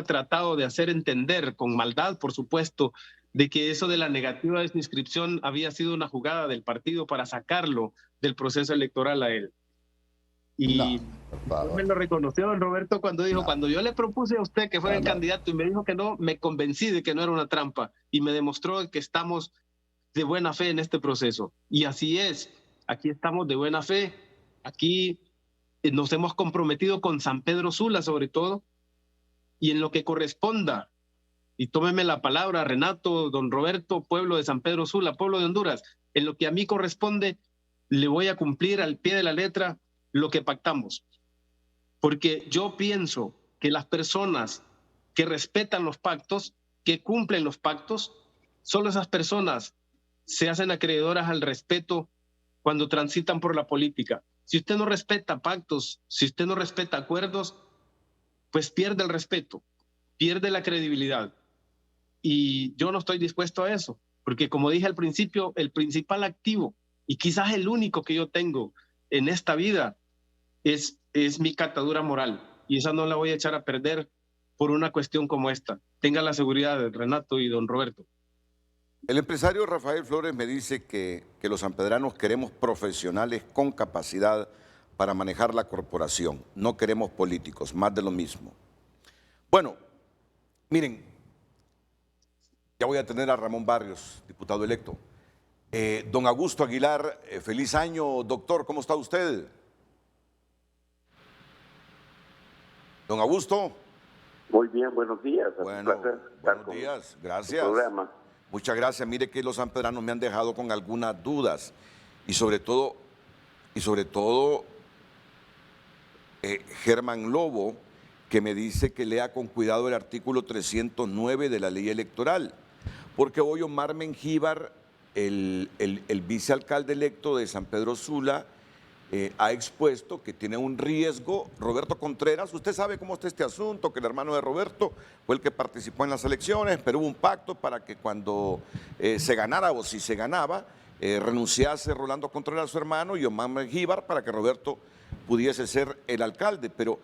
J: tratado de hacer entender, con maldad, por supuesto, de que eso de la negativa de su inscripción había sido una jugada del partido para sacarlo del proceso electoral a él. Y me lo reconoció don Roberto cuando dijo, cuando yo le propuse a usted que fuera el candidato y me dijo que no, me convencí de que no era una trampa y me demostró que estamos de buena fe en este proceso. Y así es, aquí estamos de buena fe, aquí nos hemos comprometido con San Pedro Sula sobre todo, y en lo que corresponda, y tómeme la palabra, Renato, don Roberto, pueblo de San Pedro Sula, pueblo de Honduras, en lo que a mí corresponde, le voy a cumplir al pie de la letra lo que pactamos. Porque yo pienso que las personas que respetan los pactos, que cumplen los pactos, solo esas personas se hacen acreedoras al respeto cuando transitan por la política. Si usted no respeta pactos, si usted no respeta acuerdos, pues pierde el respeto, pierde la credibilidad. Y yo no estoy dispuesto a eso, porque como dije al principio, el principal activo y quizás el único que yo tengo en esta vida es mi catadura moral, y esa no la voy a echar a perder por una cuestión como esta. Tenga la seguridad de Renato y don Roberto.
G: El empresario Rafael Flores me dice que los sanpedranos queremos profesionales con capacidad para manejar la corporación. No queremos políticos, más de lo mismo. Bueno, miren, Ya voy a tener a Ramón Barrios, diputado electo. Don Augusto Aguilar, feliz año, doctor, ¿cómo está usted? Don Augusto.
L: Muy bien, buenos días.
G: Bueno, buenos días, gracias. Muchas gracias. Mire que los sanpedranos me han dejado con algunas dudas y sobre todo Germán Lobo, que me dice que lea con cuidado el artículo 309 de la ley electoral, porque hoy Omar Mengíbar, el vicealcalde electo de San Pedro Sula, ha expuesto que tiene un riesgo. Roberto Contreras, usted sabe cómo está este asunto, que el hermano de Roberto fue el que participó en las elecciones, pero hubo un pacto para que cuando se ganara o si se ganaba, renunciase Rolando Contreras, su hermano, y Omar Mengíbar para que Roberto pudiese ser el alcalde. Pero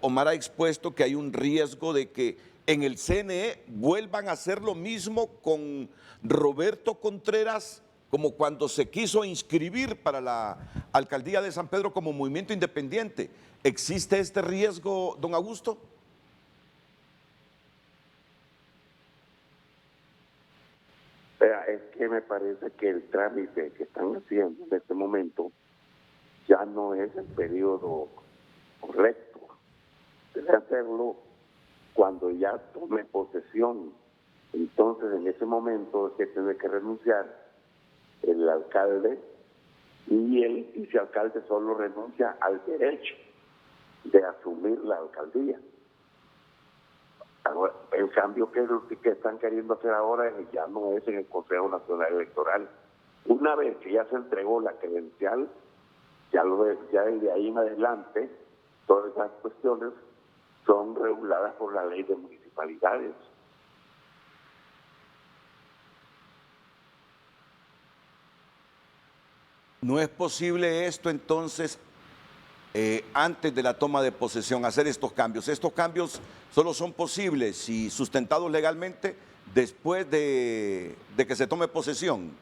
G: Omar ha expuesto que hay un riesgo de que en el CNE vuelvan a hacer lo mismo con Roberto Contreras, como cuando se quiso inscribir para la alcaldía de San Pedro como movimiento independiente. ¿Existe este riesgo, don Augusto?
L: Es que me parece que el trámite que están haciendo en este momento ya no es el periodo correcto. Debe hacerlo cuando ya tome posesión. Entonces, en ese momento es que tiene que renunciar el alcalde, y el vicealcalde solo renuncia al derecho de asumir la alcaldía. Ahora, el cambio que están queriendo hacer ahora ya no es en el Consejo Nacional Electoral. Una vez que ya se entregó la credencial, ya desde ahí en adelante, todas esas cuestiones son reguladas por la ley de municipalidades.
G: ¿No es posible esto entonces, antes de la toma de posesión, hacer estos cambios? Estos cambios solo son posibles y sustentados legalmente después de que se tome posesión.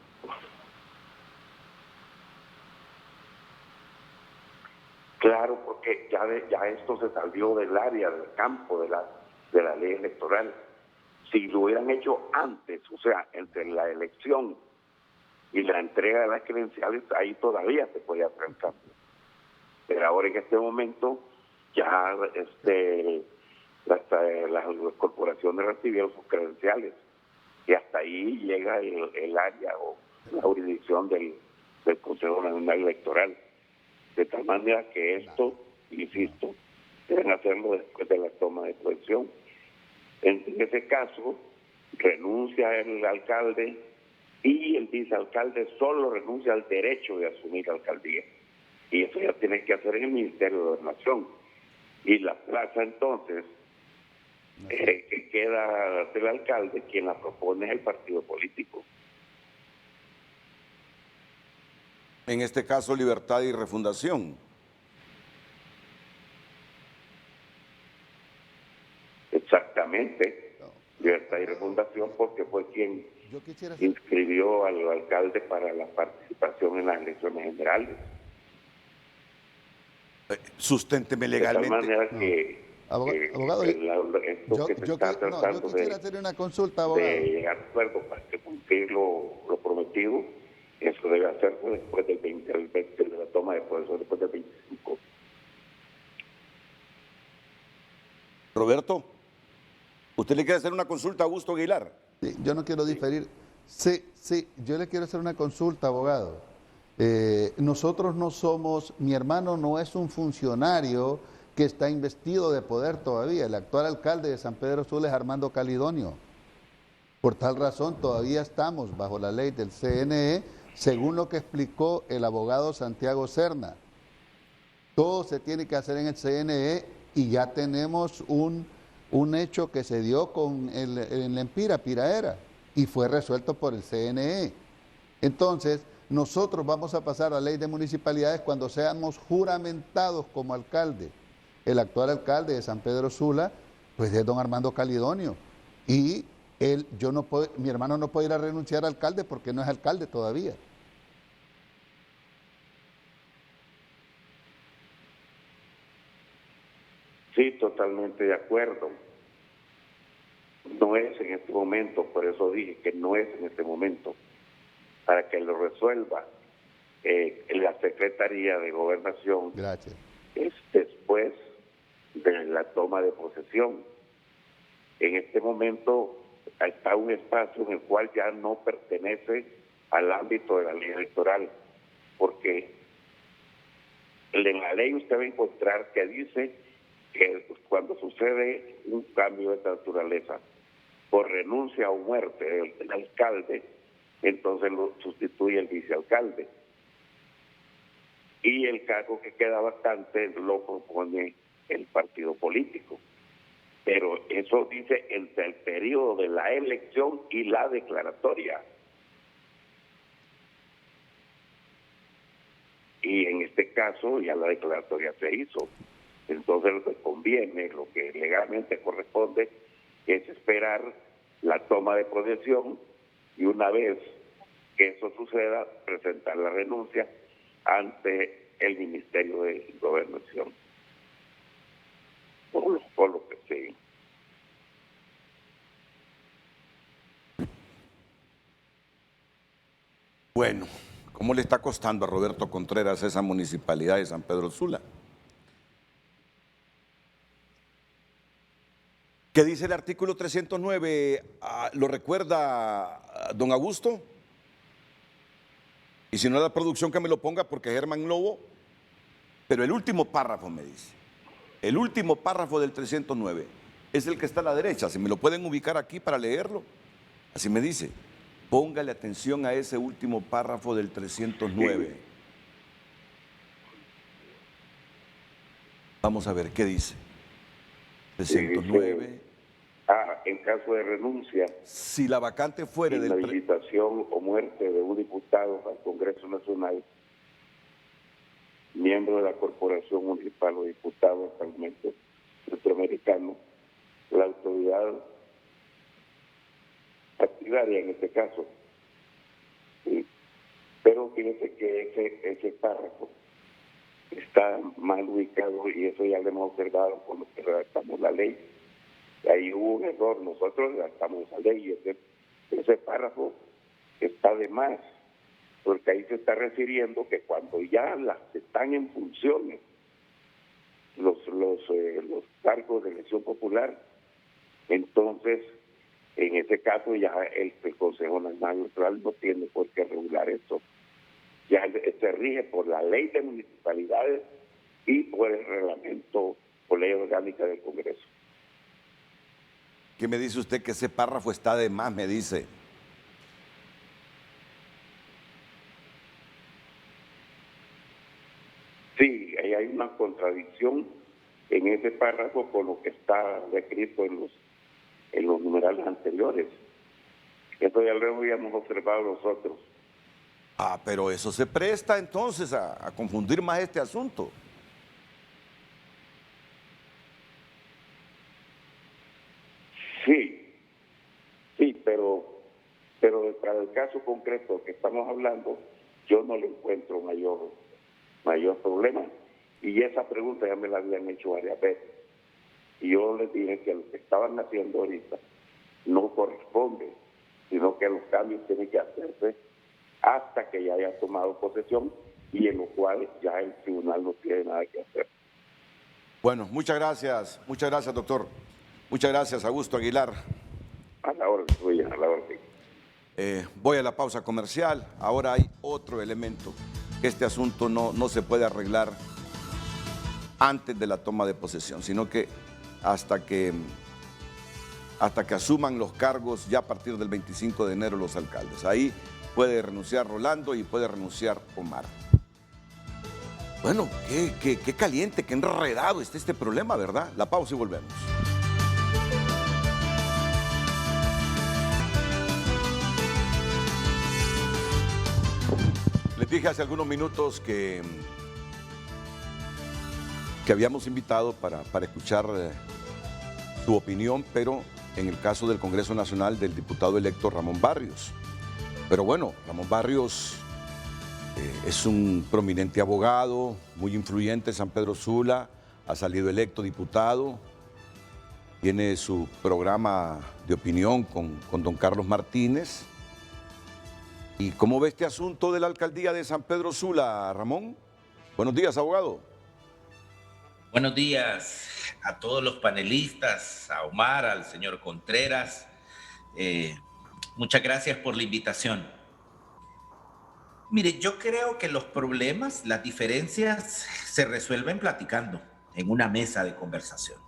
L: Claro, porque ya esto se salió del área, del campo de la ley electoral. Si lo hubieran hecho antes, o sea, entre la elección y la entrega de las credenciales, ahí todavía se podía hacer el cambio. Pero ahora en este momento ya las corporaciones recibieron sus credenciales y hasta ahí llega el área o la jurisdicción del Consejo Nacional Electoral. De tal manera que esto, insisto, deben hacerlo después de la toma de posesión. En ese caso, renuncia el alcalde y el vicealcalde solo renuncia al derecho de asumir la alcaldía. Y eso ya tiene que hacer en el Ministerio de Gobernación. Y la plaza, entonces, que queda del alcalde, quien la propone es el partido político.
G: En este caso, Libertad y Refundación.
L: Exactamente. Libertad y Refundación, porque fue quien inscribió al alcalde para la participación en las elecciones generales.
G: Susténteme legalmente.
L: De tal manera que
I: abogado, yo quisiera hacer una consulta, abogado.
L: De llegar a acuerdo para cumplir lo prometido, eso debe hacerse después del 20, de la toma de posesión, después del 25.
G: Roberto, ¿usted le quiere hacer una consulta a Augusto Aguilar?
I: Sí, yo no quiero diferir. Sí, yo le quiero hacer una consulta, abogado. Nosotros no somos, mi hermano no es un funcionario que está investido de poder todavía. El actual alcalde de San Pedro Sula es Armando Calidonio. Por tal razón, todavía estamos bajo la ley del CNE, según lo que explicó el abogado Santiago Serna. Todo se tiene que hacer en el CNE y ya tenemos un hecho que se dio en la Empira, Piraera, y fue resuelto por el CNE. Entonces, nosotros vamos a pasar a la ley de municipalidades cuando seamos juramentados como alcalde. El actual alcalde de San Pedro Sula, pues es don Armando Calidonio. Y mi hermano no puede ir a renunciar a alcalde porque no es alcalde todavía.
L: Sí, totalmente de acuerdo. no es en este momento, por eso dije que no es en este momento, para que lo resuelva la Secretaría de Gobernación.
I: Gracias.
L: Es después de la toma de posesión. En este momento está un espacio en el cual ya no pertenece al ámbito de la ley electoral, porque en la ley usted va a encontrar que dice que cuando sucede un cambio de esta naturaleza por renuncia o muerte del alcalde, entonces lo sustituye el vicealcalde. Y el cargo que queda vacante lo propone el partido político. Pero eso dice entre el periodo de la elección y la declaratoria. Y en este caso ya la declaratoria se hizo. Entonces lo que conviene, lo que legalmente corresponde, es esperar la toma de posesión y una vez que eso suceda, presentar la renuncia ante el Ministerio de Gobernación. Por lo que sí.
G: Bueno, ¿cómo le está costando a Roberto Contreras esa municipalidad de San Pedro Sula? ¿Qué dice el artículo 309? ¿Lo recuerda don Augusto? Y si no, la producción que me lo ponga, porque Germán Lobo. Pero el último párrafo me dice. El último párrafo del 309 es el que está a la derecha. Si me lo pueden ubicar aquí para leerlo. Así me dice. Póngale atención a ese último párrafo del 309. Vamos a ver qué dice. 309.
L: En caso de renuncia,
G: si la vacante fuere del
L: inhabilitación o muerte de un diputado al Congreso Nacional, miembro de la Corporación Municipal o diputado al Parlamento Centroamericano, la autoridad partidaria en este caso. Sí. Pero fíjense que ese párrafo está mal ubicado y eso ya lo hemos observado cuando redactamos la ley. Ahí hubo un error, nosotros redactamos esa ley y ese párrafo está de más, porque ahí se está refiriendo que cuando ya están en funciones los cargos de elección popular, entonces en ese caso ya el Consejo Nacional Electoral no tiene por qué regular esto. Ya se rige por la ley de municipalidades y por el reglamento o ley orgánica del Congreso.
G: ¿Qué me dice usted que ese párrafo está de más, me dice?
L: Sí, ahí hay una contradicción en ese párrafo con lo que está descrito en los numerales anteriores. Esto ya lo habíamos observado nosotros.
G: Pero eso se presta entonces a confundir más este asunto.
L: Sí, pero para el caso concreto que estamos hablando, yo no le encuentro mayor problema. Y esa pregunta ya me la habían hecho varias veces. Y yo les dije que lo que estaban haciendo ahorita no corresponde, sino que los cambios tienen que hacerse hasta que ya haya tomado posesión y en lo cual ya el tribunal no tiene nada que hacer.
G: Bueno, muchas gracias, doctor. Muchas gracias, Augusto Aguilar.
L: A la orden, suya, a la orden.
G: Voy a la pausa comercial. Ahora hay otro elemento, que este asunto no se puede arreglar antes de la toma de posesión, sino que hasta que asuman los cargos ya a partir del 25 de enero los alcaldes. Ahí puede renunciar Rolando y puede renunciar Omar. Bueno, qué caliente, qué enredado está este problema, ¿verdad? La pausa y volvemos. Les dije hace algunos minutos que habíamos invitado para escuchar su opinión, pero en el caso del Congreso Nacional del diputado electo Ramón Barrios. Pero bueno, Ramón Barrios es un prominente abogado, muy influyente en San Pedro Sula, ha salido electo diputado tiene su programa de opinión con don Carlos Martínez. ¿Y cómo ve este asunto de la alcaldía de San Pedro Sula, Ramón? Buenos días, abogado.
M: Buenos días a todos los panelistas, a Omar, al señor Contreras. Muchas gracias por la invitación. Mire, yo creo que los problemas, las diferencias se resuelven platicando en una mesa de conversación.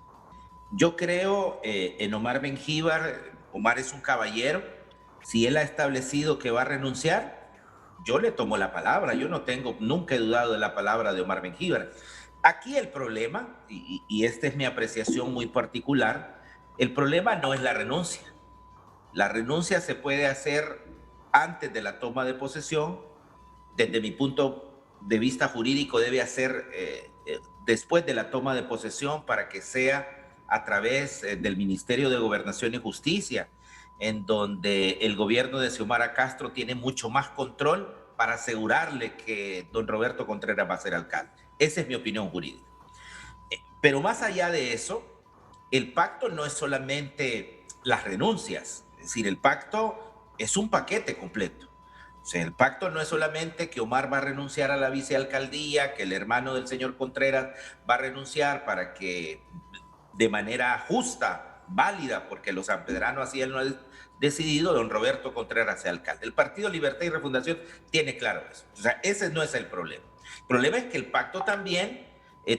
M: Yo creo en Omar Mengíbar. Omar es un caballero. Si él ha establecido que va a renunciar, yo le tomo la palabra. Yo nunca he dudado de la palabra de Omar Mengíbar. Aquí el problema, y esta es mi apreciación muy particular, el problema no es la renuncia. La renuncia se puede hacer antes de la toma de posesión. Desde mi punto de vista jurídico debe hacer después de la toma de posesión, para que sea a través del Ministerio de Gobernación y Justicia, en donde el gobierno de Xiomara Castro tiene mucho más control para asegurarle que don Roberto Contreras va a ser alcalde. Esa es mi opinión jurídica. Pero más allá de eso, el pacto no es solamente las renuncias, es decir, el pacto es un paquete completo. O sea, el pacto no es solamente que Omar va a renunciar a la vicealcaldía, que el hermano del señor Contreras va a renunciar para que de manera justa, válida, porque los sanpedranos así él no ha decidido, don Roberto Contreras sea alcalde. El Partido Libertad y Refundación tiene claro eso. O sea, ese no es el problema. El problema es que el pacto también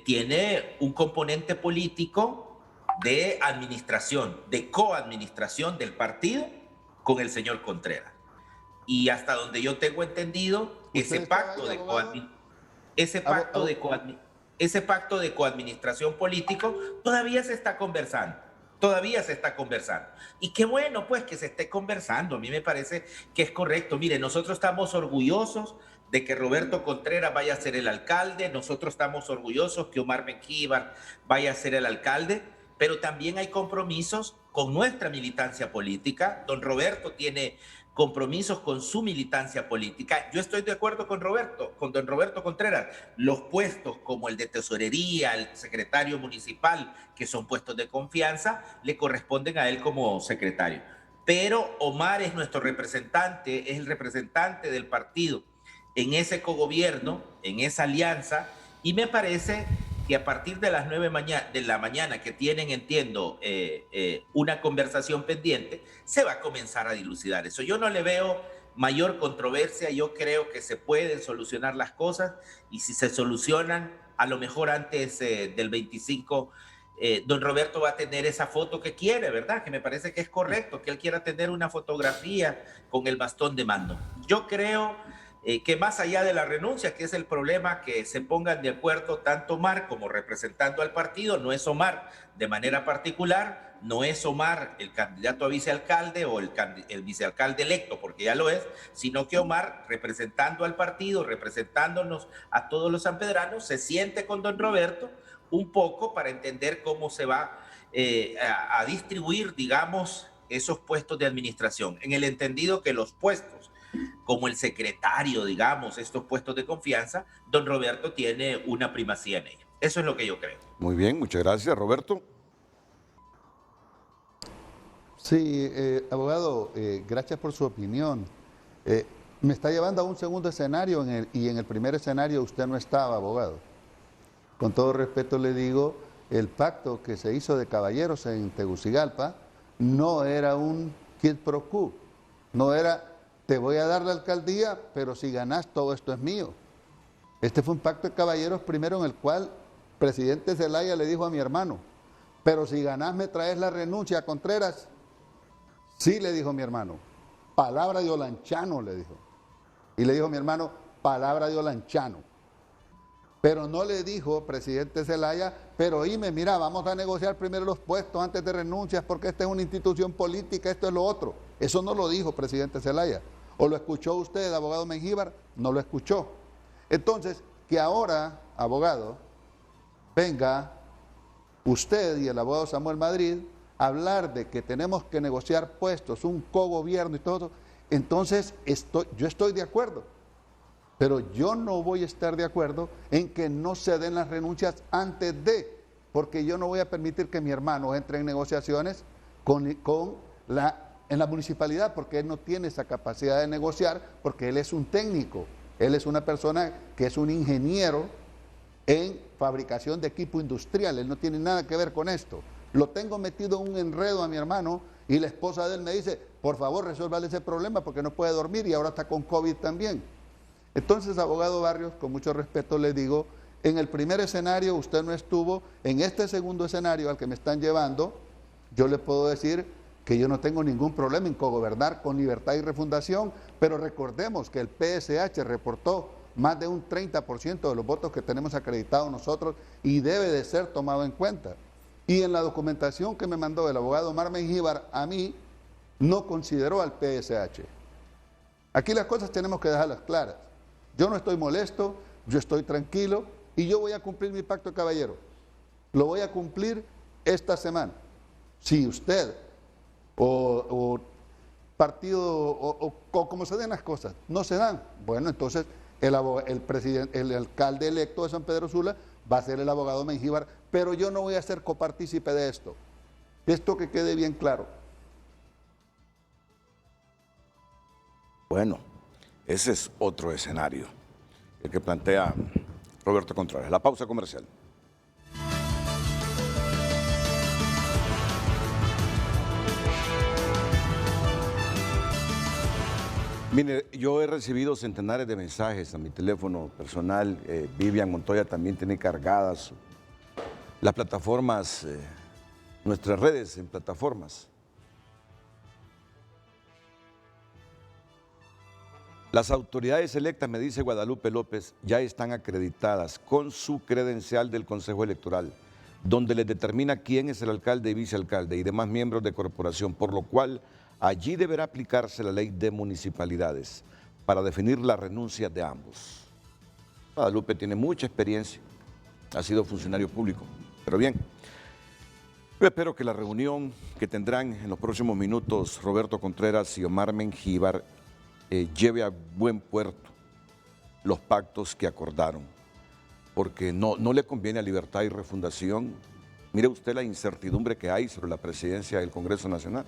M: tiene un componente político de administración, de coadministración del partido con el señor Contreras. Y hasta donde yo tengo entendido, ese pacto de coadministración político todavía se está conversando. Y qué bueno, pues, que se esté conversando. A mí me parece que es correcto. Mire, nosotros estamos orgullosos de que Roberto Contreras vaya a ser el alcalde. Nosotros estamos orgullosos que Omar Mengíbar vaya a ser el alcalde. Pero también hay compromisos con nuestra militancia política. Don Roberto tiene compromisos con su militancia política. Yo estoy de acuerdo con don Roberto Contreras. Los puestos como el de tesorería, el secretario municipal, que son puestos de confianza, le corresponden a él como secretario. Pero Omar es nuestro representante, es el representante del partido en ese cogobierno, en esa alianza, y me parece que a partir de las 9 de la mañana que tienen, entiendo, una conversación pendiente, se va a comenzar a dilucidar eso. Yo no le veo mayor controversia. Yo creo que se pueden solucionar las cosas, y si se solucionan, a lo mejor antes del 25, don Roberto va a tener esa foto que quiere, ¿verdad? Que me parece que es correcto, que él quiera tener una fotografía con el bastón de mando. Yo creo que más allá de la renuncia, que es el problema, que se pongan de acuerdo tanto Omar como representando al partido. No es Omar de manera particular, no es Omar el candidato a vicealcalde o el vicealcalde electo, porque ya lo es, sino que Omar, representando al partido, representándonos a todos los sanpedranos, se siente con don Roberto un poco para entender cómo se va a distribuir, digamos, esos puestos de administración, en el entendido que los puestos como el secretario, digamos, estos puestos de confianza, don Roberto tiene una primacía en ello. Eso es lo que yo creo.
G: Muy bien, muchas gracias, Roberto.
I: Sí, abogado, gracias por su opinión. Me está llevando a un segundo escenario y en el primer escenario usted no estaba, abogado. Con todo respeto le digo, el pacto que se hizo de caballeros en Tegucigalpa no era un quid pro quo, no era te voy a dar la alcaldía, pero si ganás todo esto es mío. Este fue un pacto de caballeros primero en el cual presidente Zelaya le dijo a mi hermano, pero si ganás me traes la renuncia a Contreras. Sí, le dijo mi hermano, palabra de Olanchano, le dijo. Y le dijo mi hermano, palabra de Olanchano. Pero no le dijo, presidente Zelaya, pero oíme, mira, vamos a negociar primero los puestos antes de renuncias porque esta es una institución política, esto es lo otro. Eso no lo dijo presidente Zelaya. ¿O lo escuchó usted, abogado Mengíbar? No lo escuchó. Entonces, que ahora, abogado, venga usted y el abogado Samuel Madrid a hablar de que tenemos que negociar puestos, un cogobierno y todo, entonces yo estoy de acuerdo. Pero yo no voy a estar de acuerdo en que no se den las renuncias antes de, porque yo no voy a permitir que mi hermano entre en negociaciones en la municipalidad, porque él no tiene esa capacidad de negociar, porque él es un técnico, él es una persona que es un ingeniero en fabricación de equipo industrial, él no tiene nada que ver con esto. Lo tengo metido en un enredo a mi hermano y la esposa de él me dice, por favor resuélvale ese problema porque no puede dormir y ahora está con COVID también. Entonces, abogado Barrios, con mucho respeto le digo, en el primer escenario usted no estuvo, en este segundo escenario al que me están llevando, yo le puedo decir que yo no tengo ningún problema en cogobernar con Libertad y Refundación, pero recordemos que el PSH reportó más de un 30% de los votos que tenemos acreditados nosotros y debe de ser tomado en cuenta. Y en la documentación que me mandó el abogado Omar Mengíbar, a mí no consideró al PSH. Aquí las cosas tenemos que dejarlas claras. Yo no estoy molesto, yo estoy tranquilo y yo voy a cumplir mi pacto de caballero. Lo voy a cumplir esta semana. Si usted o partido o como se den las cosas no se dan, bueno, entonces el alcalde electo de San Pedro Sula va a ser el abogado Mengíbar, pero yo no voy a ser copartícipe de esto. Esto que quede bien claro.
G: Bueno, ese es otro escenario, el que plantea Roberto Contreras. La pausa comercial. Mire, yo he recibido centenares de mensajes a mi teléfono personal. Vivian Montoya también tiene cargadas las plataformas, nuestras redes en plataformas. Las autoridades electas, me dice Guadalupe López, ya están acreditadas con su credencial del Consejo Electoral, donde les determina quién es el alcalde y vicealcalde y demás miembros de corporación, por lo cual allí deberá aplicarse la ley de municipalidades para definir la renuncia de ambos. Guadalupe tiene mucha experiencia, ha sido funcionario público, pero bien. Yo espero que la reunión que tendrán en los próximos minutos Roberto Contreras y Omar Mengíbar lleve a buen puerto los pactos que acordaron, porque no le conviene a Libertad y Refundación. Mire usted la incertidumbre que hay sobre la presidencia del Congreso Nacional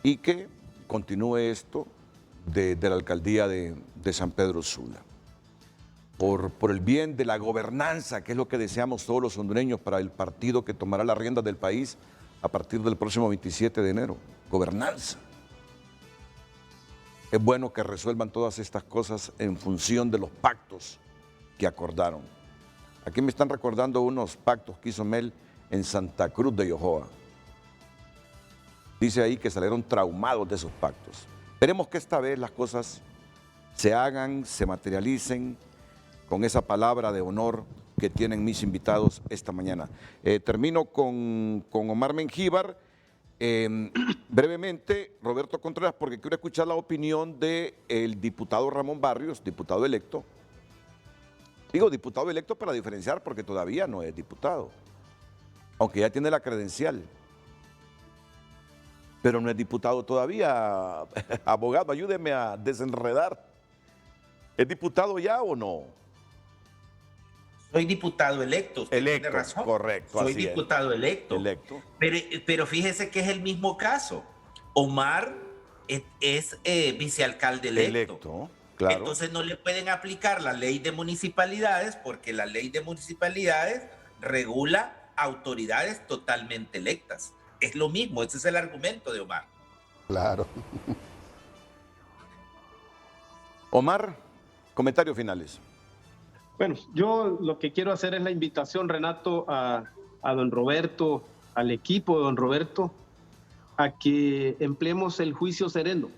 G: y que continúe esto de la alcaldía de San Pedro Sula. Por el bien de la gobernanza, que es lo que deseamos todos los hondureños para el partido que tomará las riendas del país a partir del próximo 27 de enero. Gobernanza. Es bueno que resuelvan todas estas cosas en función de los pactos que acordaron. Aquí me están recordando unos pactos que hizo Mel en Santa Cruz de Yojoa. Dice ahí que salieron traumados de esos pactos. Esperemos que esta vez las cosas se hagan, se materialicen con esa palabra de honor que tienen mis invitados esta mañana. Termino con Omar Mengíbar. Brevemente, Roberto Contreras, porque quiero escuchar la opinión del diputado Ramón Barrios, diputado electo. Digo diputado electo para diferenciar porque todavía no es diputado, aunque ya tiene la credencial. Pero no es diputado todavía. Abogado, ayúdeme a desenredar. ¿Es diputado ya o no?
M: Soy diputado electo, usted
G: electo,
M: tiene razón.
G: Correcto.
M: Soy diputado electo. Pero fíjese que es el mismo caso. Omar es vicealcalde electo.
G: Claro.
M: Entonces no le pueden aplicar la ley de municipalidades porque la ley de municipalidades regula autoridades totalmente electas. Es lo mismo, ese es el argumento de Omar.
I: Claro.
G: Omar, comentarios finales.
J: Bueno, yo lo que quiero hacer es la invitación, Renato, a don Roberto, al equipo de don Roberto, a que empleemos el juicio sereno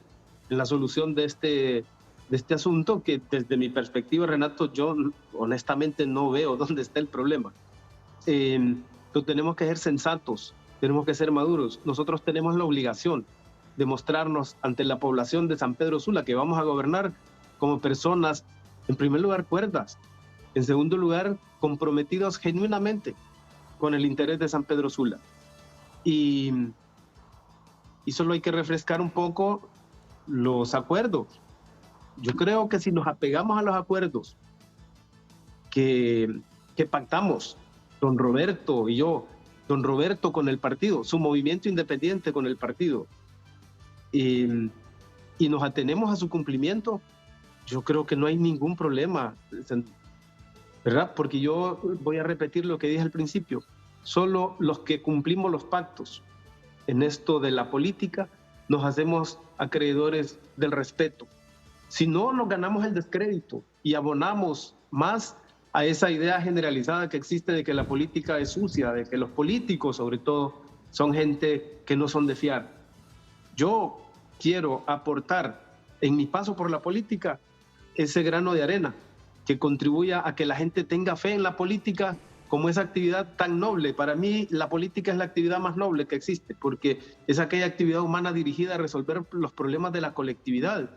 J: en la solución de este asunto, que desde mi perspectiva, Renato, yo honestamente no veo dónde está el problema. Pero tenemos que ser sensatos, tenemos que ser maduros. Nosotros tenemos la obligación de mostrarnos ante la población de San Pedro Sula que vamos a gobernar como personas, en primer lugar, cuerdas. En segundo lugar, comprometidos genuinamente con el interés de San Pedro Sula. Y solo hay que refrescar un poco los acuerdos. Yo creo que si nos apegamos a los acuerdos que pactamos don Roberto y yo, don Roberto con el partido, su movimiento independiente con el partido, y nos atenemos a su cumplimiento, yo creo que no hay ningún problema, ¿verdad? Porque yo voy a repetir lo que dije al principio, solo los que cumplimos los pactos en esto de la política nos hacemos acreedores del respeto. Si no, nos ganamos el descrédito y abonamos más a esa idea generalizada que existe de que la política es sucia, de que los políticos, sobre todo, son gente que no son de fiar. Yo quiero aportar en mi paso por la política ese grano de arena que contribuya a que la gente tenga fe en la política como esa actividad tan noble. Para mí, la política es la actividad más noble que existe, porque es aquella actividad humana dirigida a resolver los problemas de la colectividad,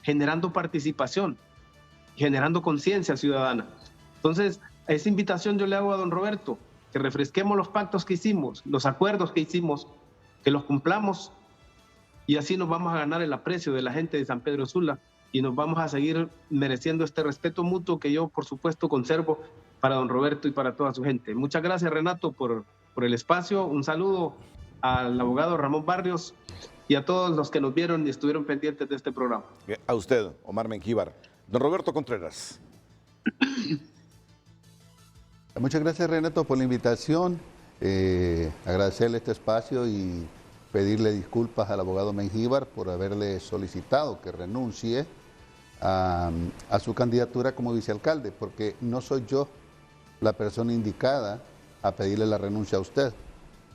J: generando participación, generando conciencia ciudadana. Entonces, a esa invitación yo le hago a don Roberto, que refresquemos los pactos que hicimos, los acuerdos que hicimos, que los cumplamos, y así nos vamos a ganar el aprecio de la gente de San Pedro Sula y nos vamos a seguir mereciendo este respeto mutuo que yo, por supuesto, conservo para don Roberto y para toda su gente. Muchas gracias, Renato, por el espacio. Un saludo al abogado Ramón Barrios y a todos los que nos vieron y estuvieron pendientes de este programa.
G: A usted, Omar Mengíbar. Don Roberto Contreras.
I: Muchas gracias, Renato, por la invitación. Agradecerle este espacio y pedirle disculpas al abogado Mengíbar por haberle solicitado que renuncie a su candidatura como vicealcalde, porque no soy yo la persona indicada a pedirle la renuncia a usted.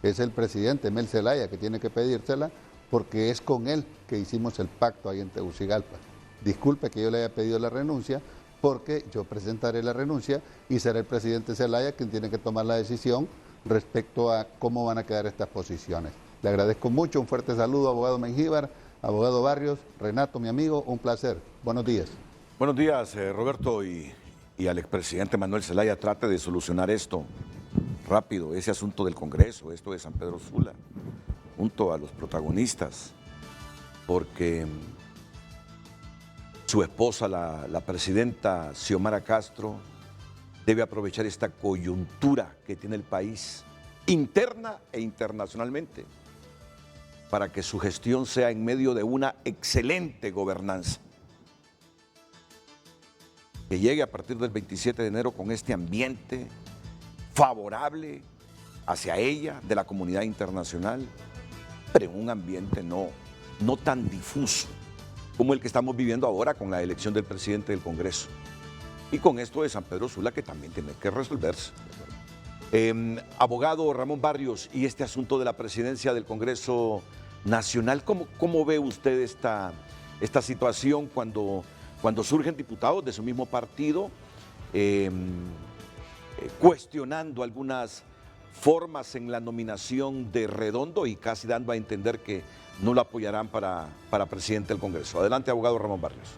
I: Es el presidente Mel Zelaya que tiene que pedírsela, porque es con él que hicimos el pacto ahí en Tegucigalpa. Disculpe que yo le haya pedido la renuncia, porque yo presentaré la renuncia y será el presidente Zelaya quien tiene que tomar la decisión respecto a cómo van a quedar estas posiciones. Le agradezco mucho, un fuerte saludo, abogado Mengíbar, abogado Barrios, Renato, mi amigo, un placer. Buenos días.
G: Buenos días, Roberto, y al expresidente Manuel Zelaya. Trate de solucionar esto rápido, ese asunto del Congreso, esto de San Pedro Sula, junto a los protagonistas, porque su esposa, la presidenta Xiomara Castro, debe aprovechar esta coyuntura que tiene el país, interna e internacionalmente, para que su gestión sea en medio de una excelente gobernanza. Que llegue a partir del 27 de enero con este ambiente favorable hacia ella, de la comunidad internacional, pero en un ambiente no tan difuso como el que estamos viviendo ahora con la elección del presidente del Congreso. Y con esto de San Pedro Sula, que también tiene que resolverse. Abogado Ramón Barrios, y este asunto de la presidencia del Congreso Nacional, ¿cómo ve usted esta situación cuando surgen diputados de su mismo partido cuestionando algunas formas en la nominación de Redondo y casi dando a entender que no lo apoyarán para presidente del Congreso? Adelante, abogado Ramón Barrios.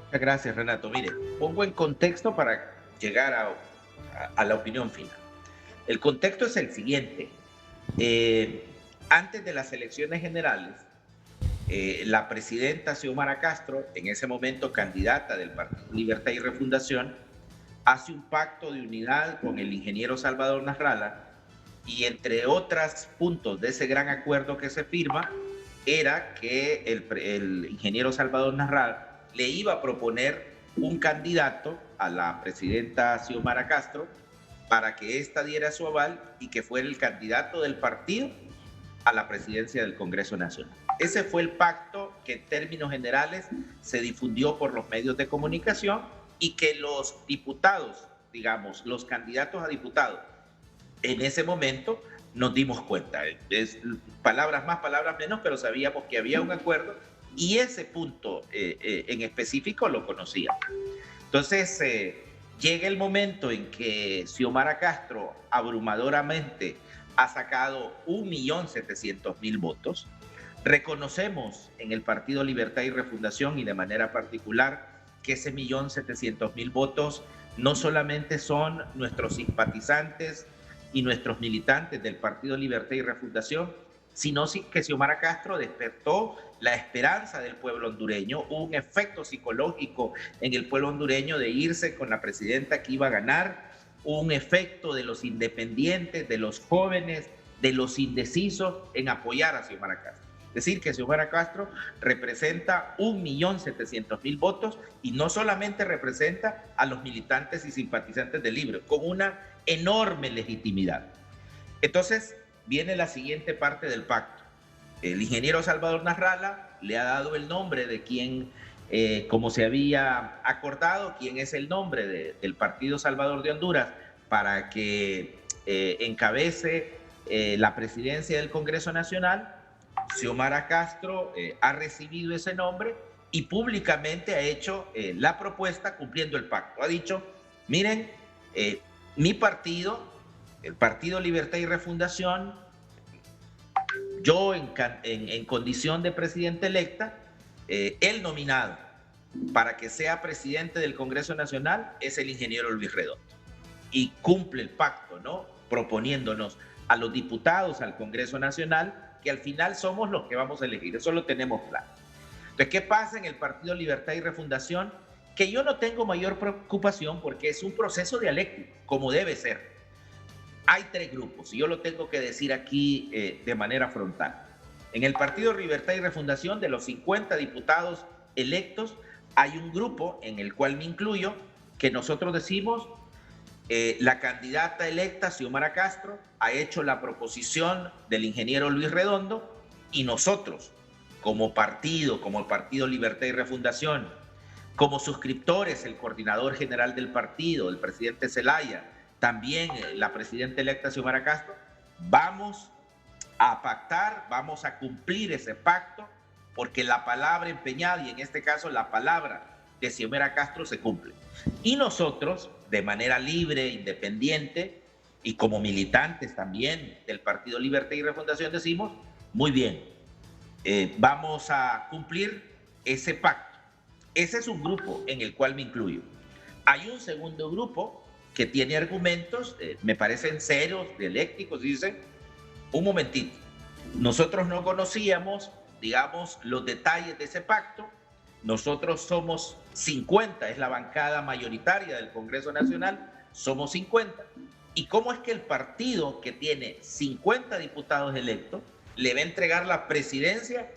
M: Muchas gracias, Renato. Mire, pongo en contexto para llegar a la opinión final. El contexto es el siguiente. Antes de las elecciones generales, la presidenta Xiomara Castro, en ese momento candidata del Partido Libertad y Refundación, hace un pacto de unidad con el ingeniero Salvador Nasralla, y entre otros puntos de ese gran acuerdo que se firma era que el ingeniero Salvador Nasralla le iba a proponer un candidato a la presidenta Xiomara Castro para que ésta diera su aval y que fuera el candidato del partido a la presidencia del Congreso Nacional. Ese fue el pacto que en términos generales se difundió por los medios de comunicación y que los diputados, digamos, los candidatos a diputados, en ese momento nos dimos cuenta. Es palabras más, palabras menos, pero sabíamos que había un acuerdo y ese punto en específico lo conocía. Entonces, llega el momento en que Xiomara Castro abrumadoramente ha sacado 1.700.000 votos. Reconocemos en el Partido Libertad y Refundación y de manera particular que ese 1.700.000 votos no solamente son nuestros simpatizantes y nuestros militantes del Partido Libertad y Refundación, sino que Xiomara Castro despertó la esperanza del pueblo hondureño, hubo un efecto psicológico en el pueblo hondureño de irse con la presidenta que iba a ganar un efecto de los independientes, de los jóvenes, de los indecisos en apoyar a Xiomara Castro. Es decir, que Xiomara Castro representa 1.700.000 votos y no solamente representa a los militantes y simpatizantes del Libre, con una enorme legitimidad. Entonces, viene la siguiente parte del pacto. El ingeniero Salvador Nasralla le ha dado el nombre de quien, como se había acordado, quién es el nombre del Partido Salvador de Honduras para que encabece la presidencia del Congreso Nacional. Xiomara Castro ha recibido ese nombre y públicamente ha hecho la propuesta cumpliendo el pacto. Ha dicho, miren, mi partido, el Partido Libertad y Refundación, yo en condición de presidente electa, el nominado para que sea presidente del Congreso Nacional es el ingeniero Luis Redondo. Y cumple el pacto, ¿no? Proponiéndonos a los diputados al Congreso Nacional, que al final somos los que vamos a elegir. Eso lo tenemos claro. Entonces, ¿qué pasa en el Partido Libertad y Refundación? Que yo no tengo mayor preocupación porque es un proceso dialéctico, como debe ser. Hay 3 grupos, y yo lo tengo que decir aquí de manera frontal. En el Partido Libertad y Refundación, de los 50 diputados electos, hay un grupo, en el cual me incluyo, que nosotros decimos, la candidata electa, Xiomara Castro, ha hecho la proposición del ingeniero Luis Redondo, y nosotros, como partido, como el Partido Libertad y Refundación, como suscriptores, el coordinador general del partido, el presidente Zelaya, también la presidenta electa Xiomara Castro, vamos a pactar, vamos a cumplir ese pacto, porque la palabra empeñada, y en este caso la palabra de Xiomara Castro, se cumple. Y nosotros, de manera libre, independiente, y como militantes también del Partido Libertad y Refundación, decimos, muy bien, vamos a cumplir ese pacto. Ese es un grupo en el cual me incluyo. Hay un segundo grupo que tiene argumentos, me parecen serios, dialécticos, dicen, un momentito, nosotros no conocíamos, digamos, los detalles de ese pacto, nosotros somos 50, es la bancada mayoritaria del Congreso Nacional, somos 50, y cómo es que el partido que tiene 50 diputados electos le va a entregar la presidencia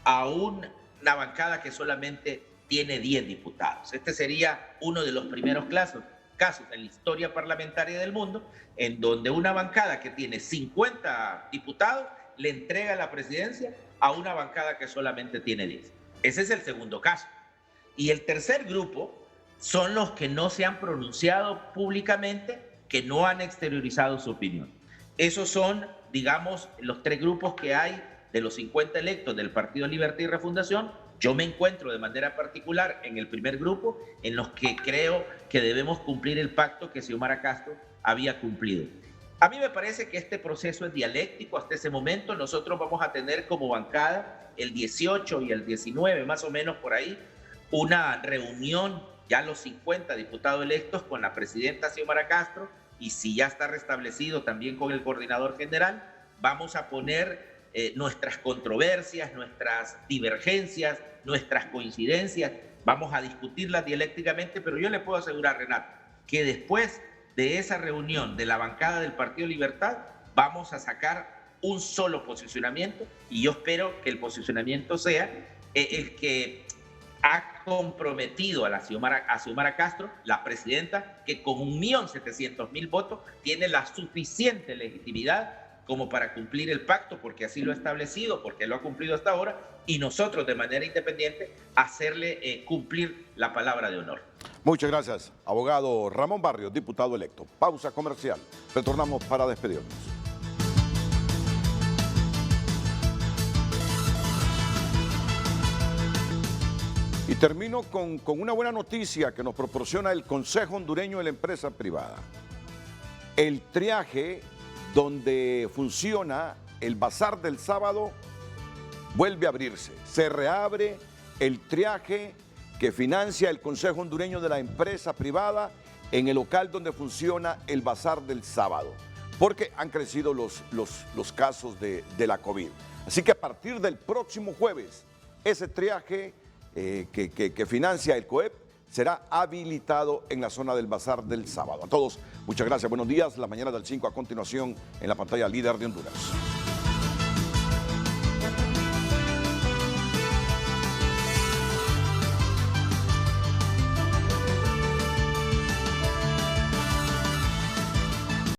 M: a una bancada que solamente tiene 10 diputados. Este sería uno de los primeros casos en la historia parlamentaria del mundo en donde una bancada que tiene 50 diputados le entrega la presidencia a una bancada que solamente tiene 10. Ese es el segundo caso. Y el tercer grupo son los que no se han pronunciado públicamente, que no han exteriorizado su opinión. Esos son, digamos, los 3 grupos que hay de los 50 electos del Partido Libertad y Refundación. Yo me encuentro de manera particular en el primer grupo, en los que creo que debemos cumplir el pacto que Xiomara Castro había cumplido. A mí me parece que este proceso es dialéctico hasta ese momento. Nosotros vamos a tener como bancada el 18 y el 19, más o menos por ahí, una reunión, ya los 50 diputados electos, con la presidenta Xiomara Castro, y si ya está restablecido también con el coordinador general, vamos a poner nuestras controversias, nuestras divergencias, nuestras coincidencias, vamos a discutirlas dialécticamente, pero yo le puedo asegurar, Renato, que después de esa reunión de la bancada del Partido Libertad, vamos a sacar un solo posicionamiento, y yo espero que el posicionamiento sea el que ha comprometido a Xiomara Castro, la presidenta, que con 1.700.000 votos tiene la suficiente legitimidad como para cumplir el pacto, porque así lo ha establecido, porque lo ha cumplido hasta ahora, y nosotros de manera independiente hacerle cumplir la palabra de honor.
G: Muchas gracias, abogado Ramón Barrios, diputado electo. Pausa comercial. Retornamos para despedirnos. Y termino con una buena noticia que nos proporciona el Consejo Hondureño de la Empresa Privada. El triaje donde funciona el bazar del sábado vuelve a abrirse. Se reabre el triaje que financia el Consejo Hondureño de la Empresa Privada en el local donde funciona el bazar del sábado, porque han crecido los casos de la COVID. Así que a partir del próximo jueves, ese triaje que financia el COEP será habilitado en la zona del Bazar del sábado. A todos, muchas gracias, buenos días. Las mañanas del 5 a continuación en la pantalla líder de Honduras.